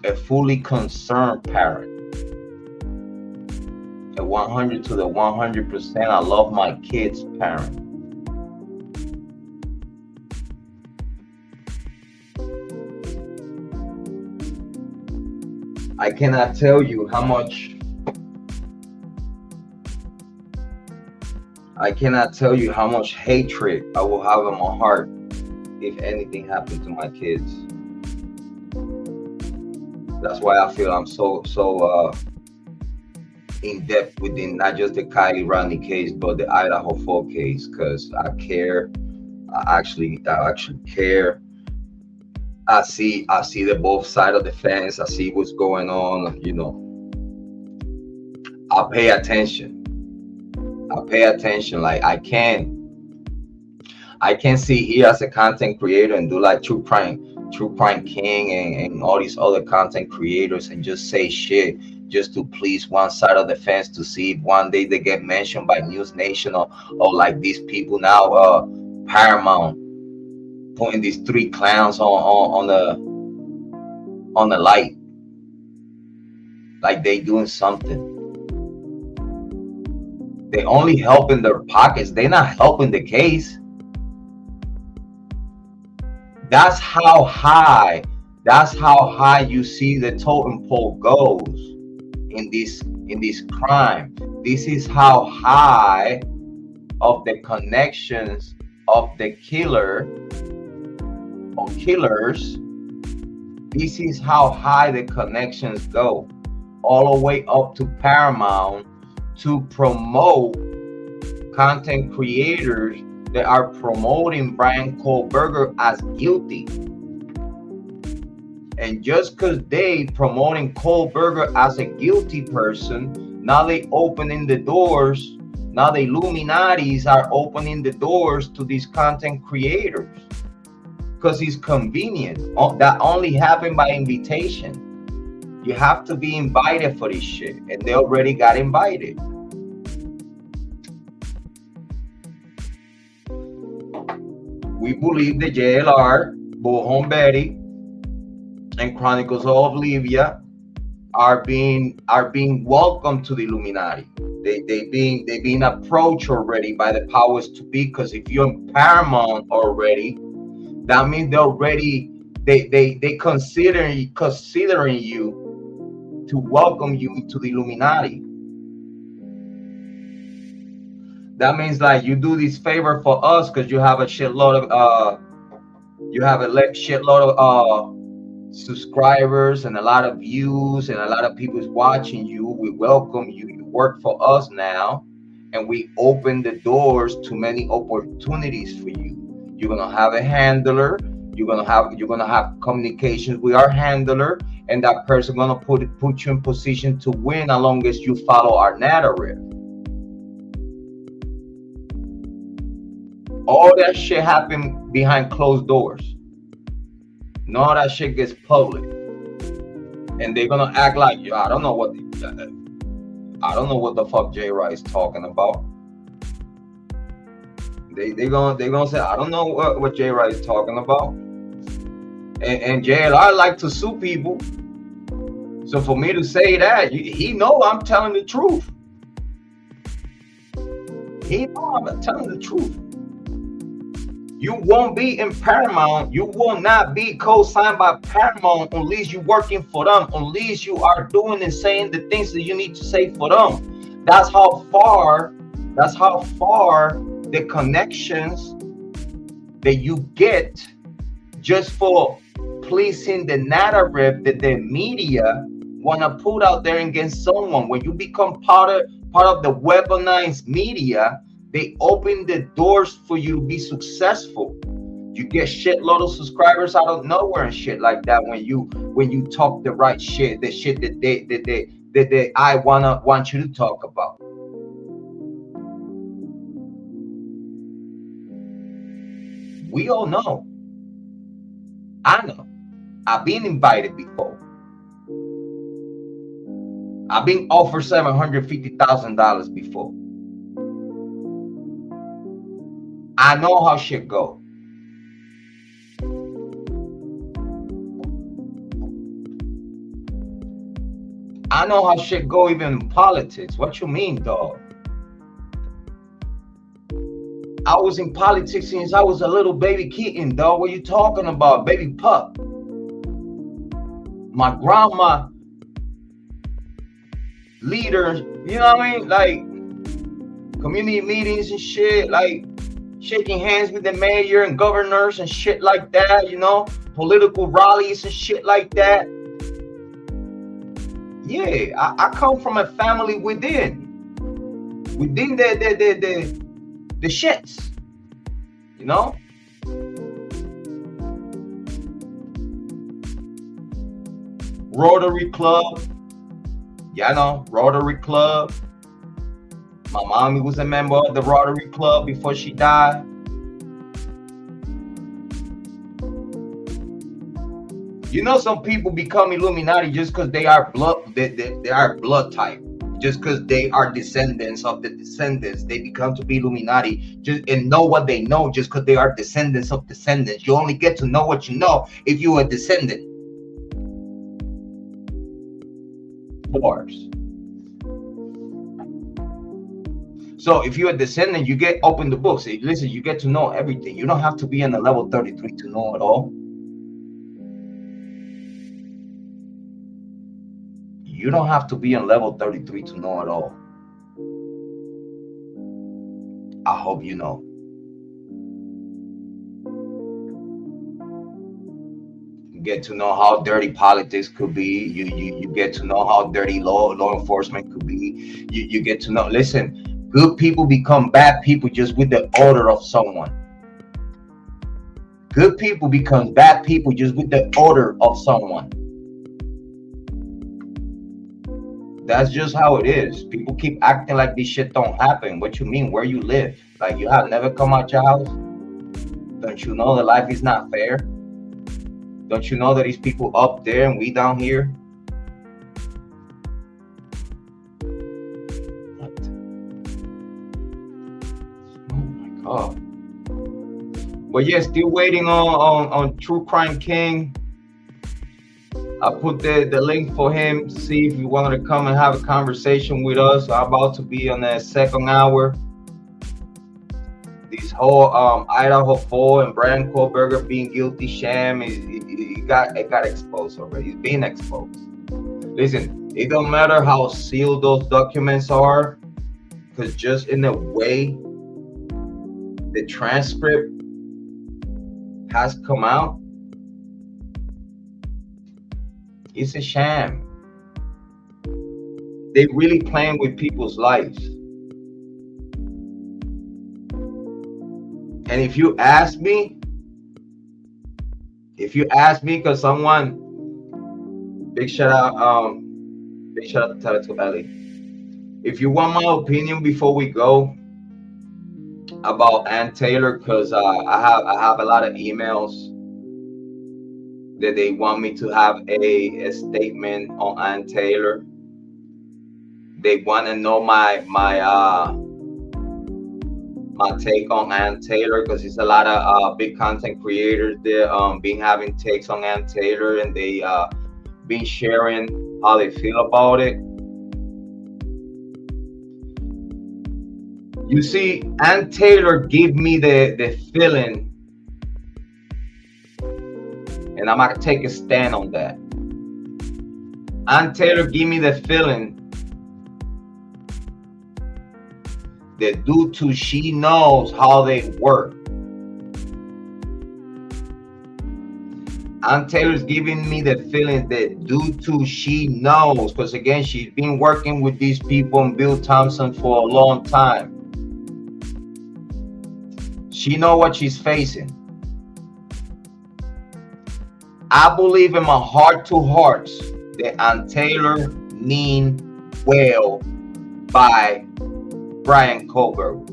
A fully concerned parent. A 100 to the 100%. I love my kids parent. I cannot tell you how much hatred I will have in my heart if anything happened to my kids. That's why I feel I'm so in depth within not just the Kiely Rodni case, but the Idaho 4 case, because I care. I actually care. I see the both side of the fence. I see what's going on. You know, I pay attention. Like I can't see here as a content creator and do like True Crime King and all these other content creators and just say shit just to please one side of the fence to see if one day they get mentioned by News Nation or like these people now, Paramount putting these 3 clowns on the light, like they doing something. They only helping their pockets. They're not helping the case. That's how high you see the totem pole goes in this crime. This is how high of the connections of the killer or killers. This is how high the connections go, all the way up to Paramount to promote content creators that are promoting Bryan Kohberger as guilty. And just because they promoting Kohberger as a guilty person, now they opening the doors. Now the Illuminatis are opening the doors to these content creators because it's convenient. That only happened by invitation. You have to be invited for this shit, and they already got invited. We believe the JLR, Bullhorn Betty, and Chronicles of Olivia are being welcomed to the Illuminati. They being approached already by the powers to be. Because if you're in Paramount already, that means they're already they considering you to welcome you into the Illuminati. That means like you do this favor for us because you have a shitload of subscribers and a lot of views and a lot of people is watching you. We welcome you. You work for us now, and we open the doors to many opportunities for you. You're gonna have a handler. You're gonna have communications with our handler, and that person gonna put you in position to win as long as you follow our narrative. All that shit happened behind closed doors. None of that shit gets public, and they're gonna act like I don't know what the fuck Jrod is talking about. They're gonna say I don't know what Jrod is talking about, and JLR like to sue people. So for me to say that, he know I'm telling the truth. He know I'm telling the truth. You won't be in Paramount. You will not be co-signed by Paramount unless you're working for them, unless you are doing and saying the things that you need to say for them. That's how far the connections that you get just for pleasing the narrative that the media want to put out there against someone. When you become part of the weaponized media, they open the doors for you to be successful. You get shitload of subscribers out of nowhere and shit like that when you talk the right shit, the shit that I want you to talk about. We all know. I know. I've been invited before. I've been offered $750,000 before. I know how shit go. I know how shit go even in politics. What you mean, dog? I was in politics since I was a little baby kitten, dog. What you talking about? Baby pup. My grandma leaders, you know what I mean? Like community meetings and shit, like shaking hands with the mayor and governors and shit like that, you know, political rallies and shit like that. Yeah, I come from a family within the shits, you know. Rotary Club, yeah, I know Rotary Club. My mommy was a member of the Rotary Club before she died. You know, some people become Illuminati just because they are blood. They are blood type. Just because they are descendants of the descendants, they become to be Illuminati. Just and know what they know. Just because they are descendants of descendants, you only get to know what you know if you are a descendant. Bars. So if you're a descendant, you get open the books. Listen, you get to know everything. You don't have to be in the level 33 to know it all. You don't have to be on level 33 to know it all. I hope you know. You get to know how dirty politics could be. You get to know how dirty law enforcement could be. You get to know. Listen, good people become bad people just with the order of someone. Good people become bad people just with the order of someone. That's just how it is. People keep acting like this shit don't happen. What you mean? Where you live? Like you have never come out your house? Don't you know that life is not fair? Don't you know that these people up there and we down here? What? Oh my God. But yeah, still waiting on True Crime King. I put the link for him to see if you wanted to come and have a conversation with us. I'm about to be on that second hour. This whole Idaho 4 and Bryan Kohberger being guilty sham it got exposed already. It's being exposed. Listen, it don't matter how sealed those documents are, because just in the way the transcript has come out, it's a sham. They really playing with people's lives. And if you ask me, because someone, big shout out to Ellie. If you want my opinion before we go about Ann Taylor, because I have a lot of emails that they want me to have a statement on Ann Taylor. They want to know my take on Ann Taylor, because it's a lot of big content creators that been having takes on Ann Taylor, and they been sharing how they feel about it. You see, Ann Taylor gave me the feeling, and I'm gonna take a stand on that. Ann Taylor gave me the feeling that due to she knows how they work. Ann Taylor's giving me the feeling that due to she knows, because again, she's been working with these people and Bill Thompson for a long time. She knows what she's facing. I believe in my heart to hearts that Ann Taylor mean well by Bryan Kohberger.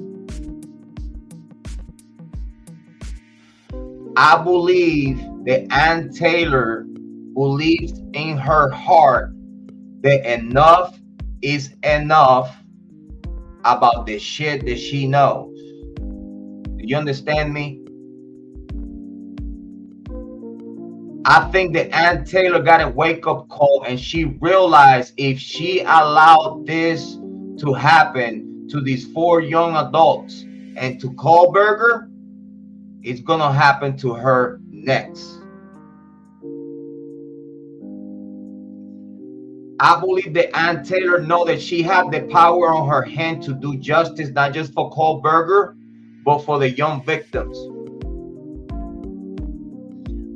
I believe that Ann Taylor believes in her heart that enough is enough about the shit that she knows. Do you understand me? I think that Ann Taylor got a wake-up call, and she realized if she allowed this to happen to these 4 young adults and to Kohberger, it's gonna happen to her next. I believe that Ann Taylor knows that she had the power on her hand to do justice, not just for Kohberger, but for the young victims.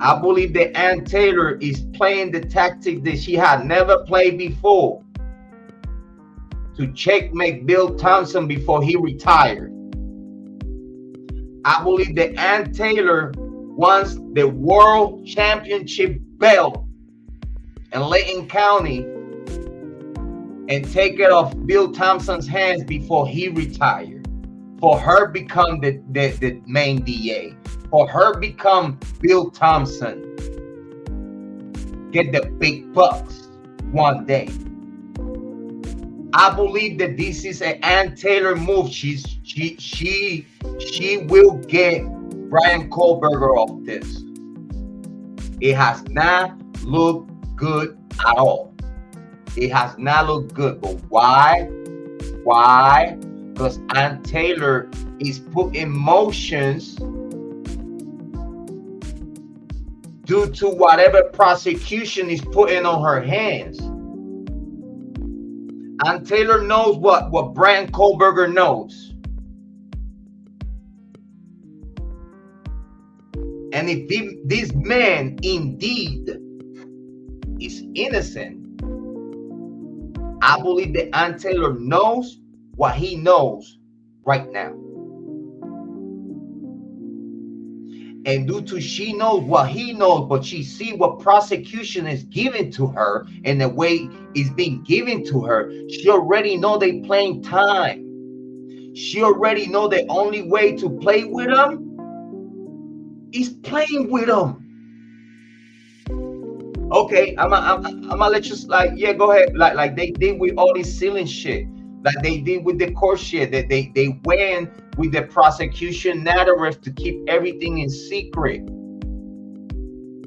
I believe that Ann Taylor is playing the tactic that she had never played before to checkmate Bill Thompson before he retired. I believe that Ann Taylor wants the world championship belt in Layton County and take it off Bill Thompson's hands before he retired. For her become the main DA. For her become Bill Thompson. Get the big bucks one day. I believe that this is an Ann Taylor move. She will get Bryan Kohberger off this. It has not looked good at all. It has not looked good. But why? Why? Because Ann Taylor is putting motions due to whatever prosecution is putting on her hands. And Taylor knows what Bryan Kohberger knows. And if this man indeed is innocent, I believe that Ann Taylor knows what he knows right now. And due to she knows what he knows, but she see what prosecution is given to her and the way it's being given to her, she already know they playing time. She already know the only way to play with them is playing with them. Okay, I'm gonna let you slide. Yeah, go ahead. Like they did with all this ceiling shit. Like they did with the court shit. That they went with the prosecution narrative to keep everything in secret.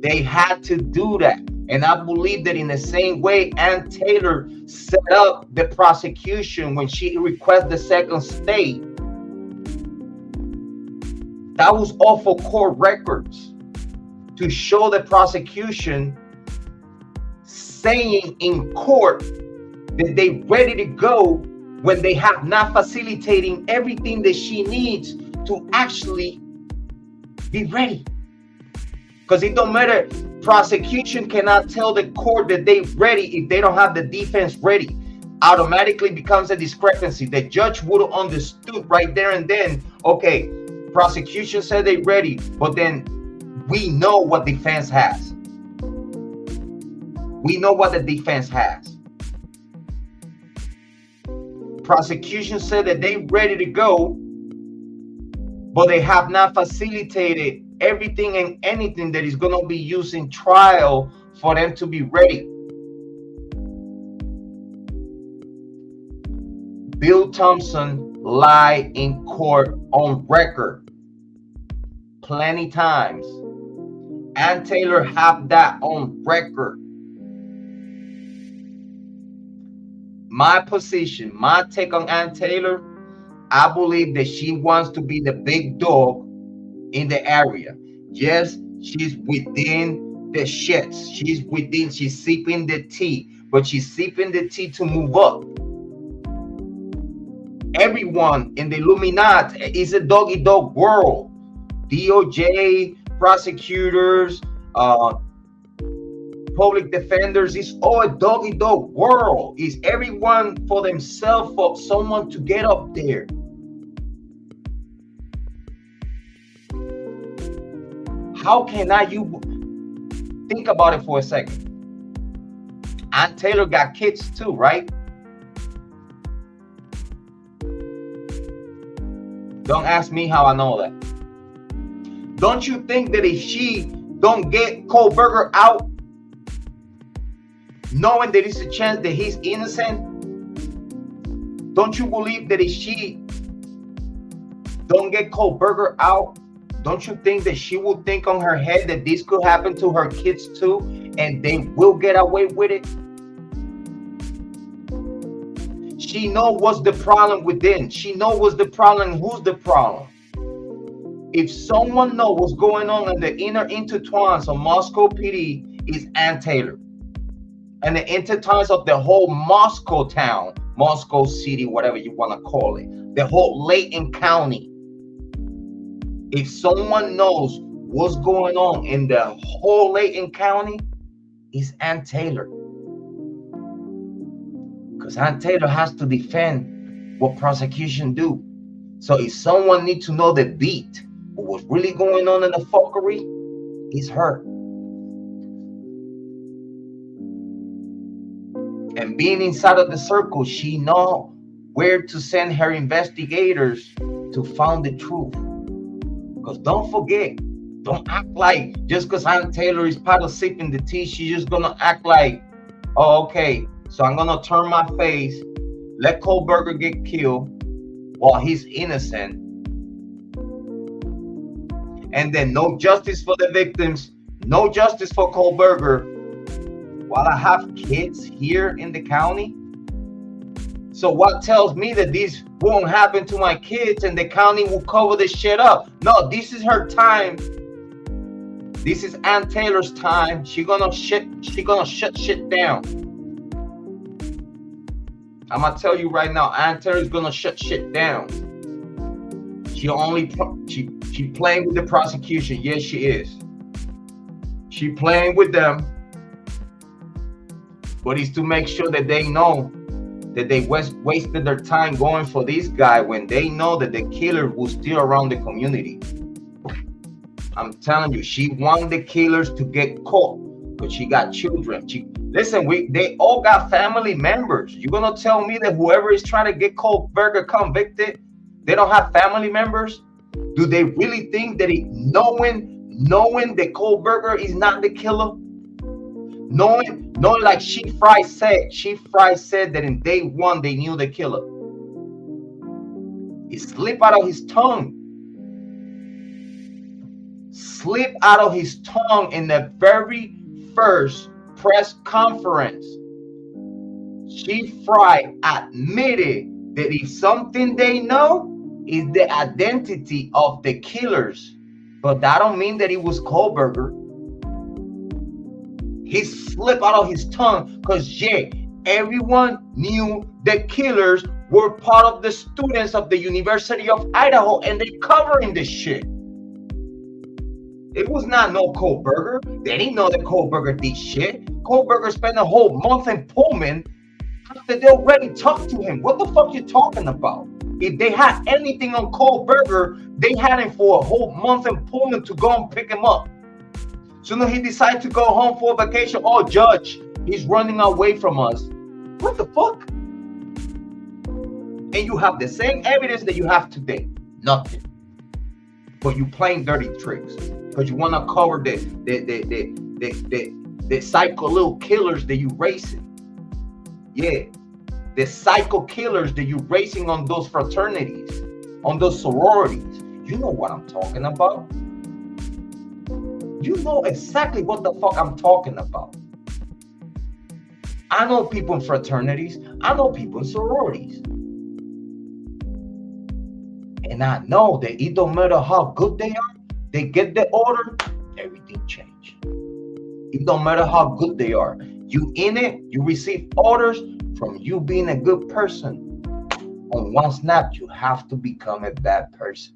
They had to do that. And I believe that in the same way Ann Taylor set up the prosecution when she requested the second state, that was all for court records to show the prosecution saying in court that they ready to go when they have not facilitating everything that she needs to actually be ready. Because it don't matter. Prosecution cannot tell the court that they ready if they don't have the defense ready. Automatically becomes a discrepancy. The judge would have understood right there and then, okay, prosecution said they ready, but then we know what defense has. We know what the defense has. Prosecution said that they ready to go, but they have not facilitated everything and anything that is going to be used in trial for them to be ready. Bill Thompson lied in court on record plenty times. Ann Taylor have that on record. My position, my take on Ann Taylor, I believe that she wants to be the big dog in the area. Yes, she's within the shits. She's sipping the tea, but she's sipping the tea to move up. Everyone in the Illuminati is a dog-eat-dog world. DOJ, prosecutors, public defenders, it's all a dog-eat-dog world. It's everyone for themselves, for someone to get up there. How can you think about it for a second? Ann Taylor got kids too, right? Don't ask me how I know that. Don't you think that if she don't get Kohberger out, knowing there is a chance that he's innocent, don't you believe that if she don't get Kohberger out, don't you think that she will think on her head that this could happen to her kids too, and they will get away with it? She knows what's the problem within. She knows what's the problem and who's the problem. If someone knows what's going on in the inner intertwines of Moscow PD, is Ann Taylor. And the intertwines of the whole Moscow town, Moscow city, whatever you want to call it, the whole Layton County. If someone knows what's going on in the whole Layton County is Ant Taylor. Because Ant Taylor has to defend what prosecution do. So if someone needs to know the beat, what was really going on in the fuckery, it's her. And being inside of the circle, she know where to send her investigators to find the truth. Because don't forget, don't act like just because Ant Taylor is part of sipping the tea, she's just gonna act like, oh, okay, so I'm gonna turn my face, let Kohberger get killed while he's innocent, and then no justice for the victims, no justice for Kohberger, while I have kids here in the county. So what tells me that this won't happen to my kids and the county will cover this shit up? No, this is her time. This is Ant Taylor's time. She gonna shut shit down. I'm gonna tell you right now, Ant Taylor's gonna shut shit down. She playing with the prosecution. Yes, she is. She playing with them. But it's to make sure that they know that they wasted their time going for this guy when they know that the killer was still around the community. I'm telling you, she wanted the killers to get caught because she got children. They all got family members. You're gonna tell me that whoever is trying to get Kohberger convicted, they don't have family members? Do they really think that knowing that Kohberger is not the killer? Knowing like She Fry said that in day one they knew the killer. It slipped out of his tongue. Slipped out of his tongue in the very first press conference. She Fry admitted that if something they know is the identity of the killers, but that don't mean that it was Kohberger. He slipped out of his tongue because everyone knew the killers were part of the students of the University of Idaho and they covering this shit. It was not no Kohberger. They didn't know that Kohberger did shit. Kohberger spent a whole month in Pullman after they already talked to him. What the fuck you talking about? If they had anything on Kohberger, they had him for a whole month in Pullman to go and pick him up. So now he decided to go home for a vacation. Oh, judge, he's running away from us. What the fuck? And you have the same evidence that you have today. Nothing. But you playing dirty tricks because you want to cover the psycho little killers that you racing. Yeah, the psycho killers that you racing on those fraternities, on those sororities. You know what I'm talking about. You know exactly what the fuck I'm talking about. I know people in fraternities. I know people in sororities. And I know that it don't matter how good they are, they get the order, everything change. It don't matter how good they are. You in it, you receive orders from you being a good person. On one snap, you have to become a bad person.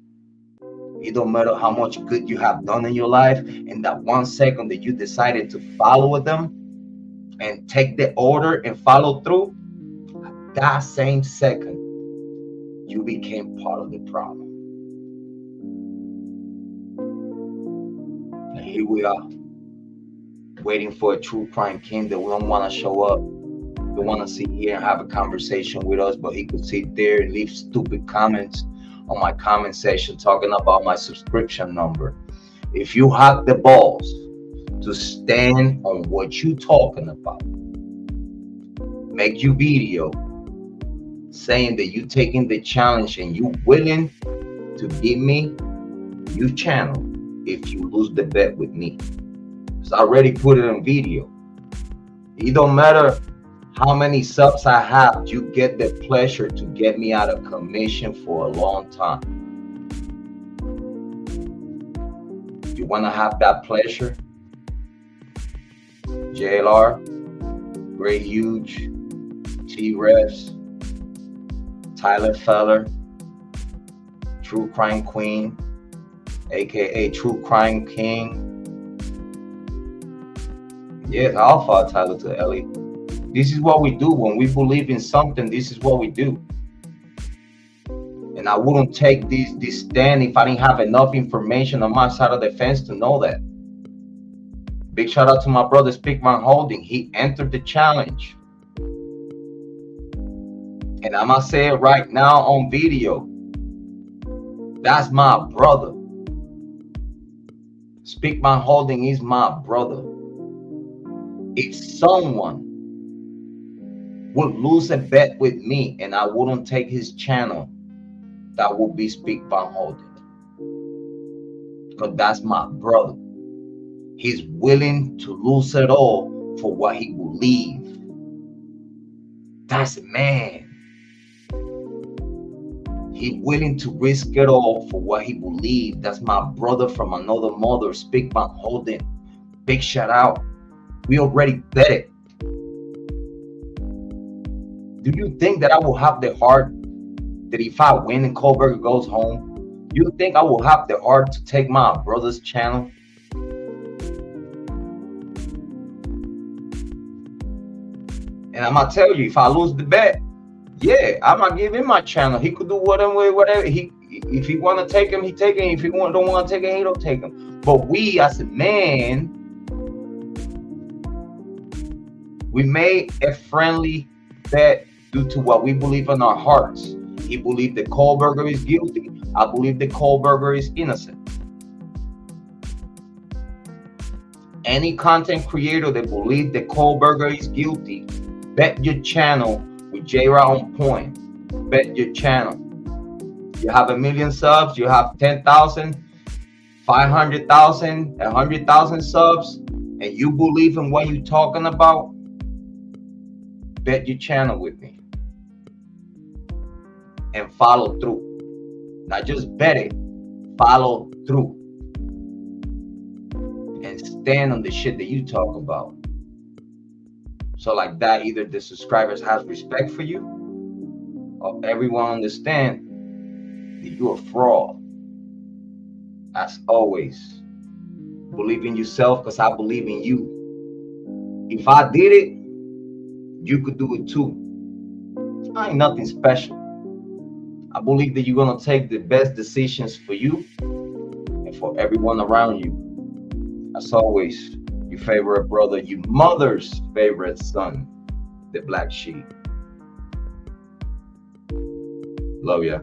It don't matter how much good you have done in your life. In that 1 second that you decided to follow them and take the order and follow through, that same second, you became part of the problem. And here we are, waiting for a true crime king that we don't want to show up. We want to sit here and have a conversation with us, but he could sit there and leave stupid comments on my comment section talking about my subscription number. If you have the balls to stand on what you talking about, make your video saying that you taking the challenge and you willing to give me your channel if you lose the bet with me. So I already put it on video. It don't matter how many subs I have, you get the pleasure to get me out of commission for a long time. You want to have that pleasure? JLR, Great Huge, T-Refs, Tyler Feller, True Crime Queen, aka True Crime King. Yes, Alpha Tyler to Ellie. This is what we do when we believe in something. This is what we do. And I wouldn't take this stand if I didn't have enough information on my side of the fence to know that. Big shout out to my brother Speak Van Holding. He entered the challenge. And I'm gonna say it right now on video. That's my brother. Speak Van Holding is my brother. If someone would lose a bet with me and I wouldn't take his channel, that would be Speak Van Holding. Because that's my brother. He's willing to lose it all for what he believes. That's a man. He's willing to risk it all for what he believes. That's my brother from another mother, Speak Van Holding. Big shout out. We already bet it. Do you think that I will have the heart that if I win and Kohberger goes home, you think I will have the heart to take my brother's channel? And I'm gonna tell you, if I lose the bet, yeah, I'm gonna give him my channel. He could do whatever. If he wanna take him, he take him. If he don't wanna take him, he don't take him. But we as a man, we made a friendly bet due to what we believe in our hearts. He believed that Kohberger is guilty. I believe that Kohberger is innocent. Any content creator that believes that Kohberger is guilty, bet your channel with Jrod on point. Bet your channel. You have 1 million subs, you have 10,000, 500,000, 100,000 subs, and you believe in what you're talking about, bet your channel with me. And follow through. Not just bet it, follow through. And stand on the shit that you talk about. So like that, either the subscribers have respect for you, or everyone understand that you're a fraud. As always, believe in yourself because I believe in you. If I did it, you could do it too. I ain't nothing special. I believe that you're gonna take the best decisions for you and for everyone around you. As always, your favorite brother, your mother's favorite son, the Black Sheep. Love ya.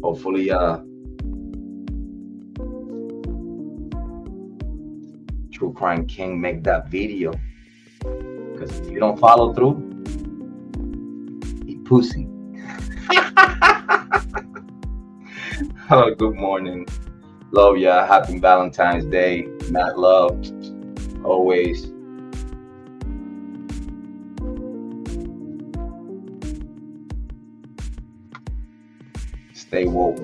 Hopefully, True Crime King make that video. Because if you don't follow through, he pussy. Oh, good morning. Love ya. Happy Valentine's Day. Mad love. Always. Stay woke.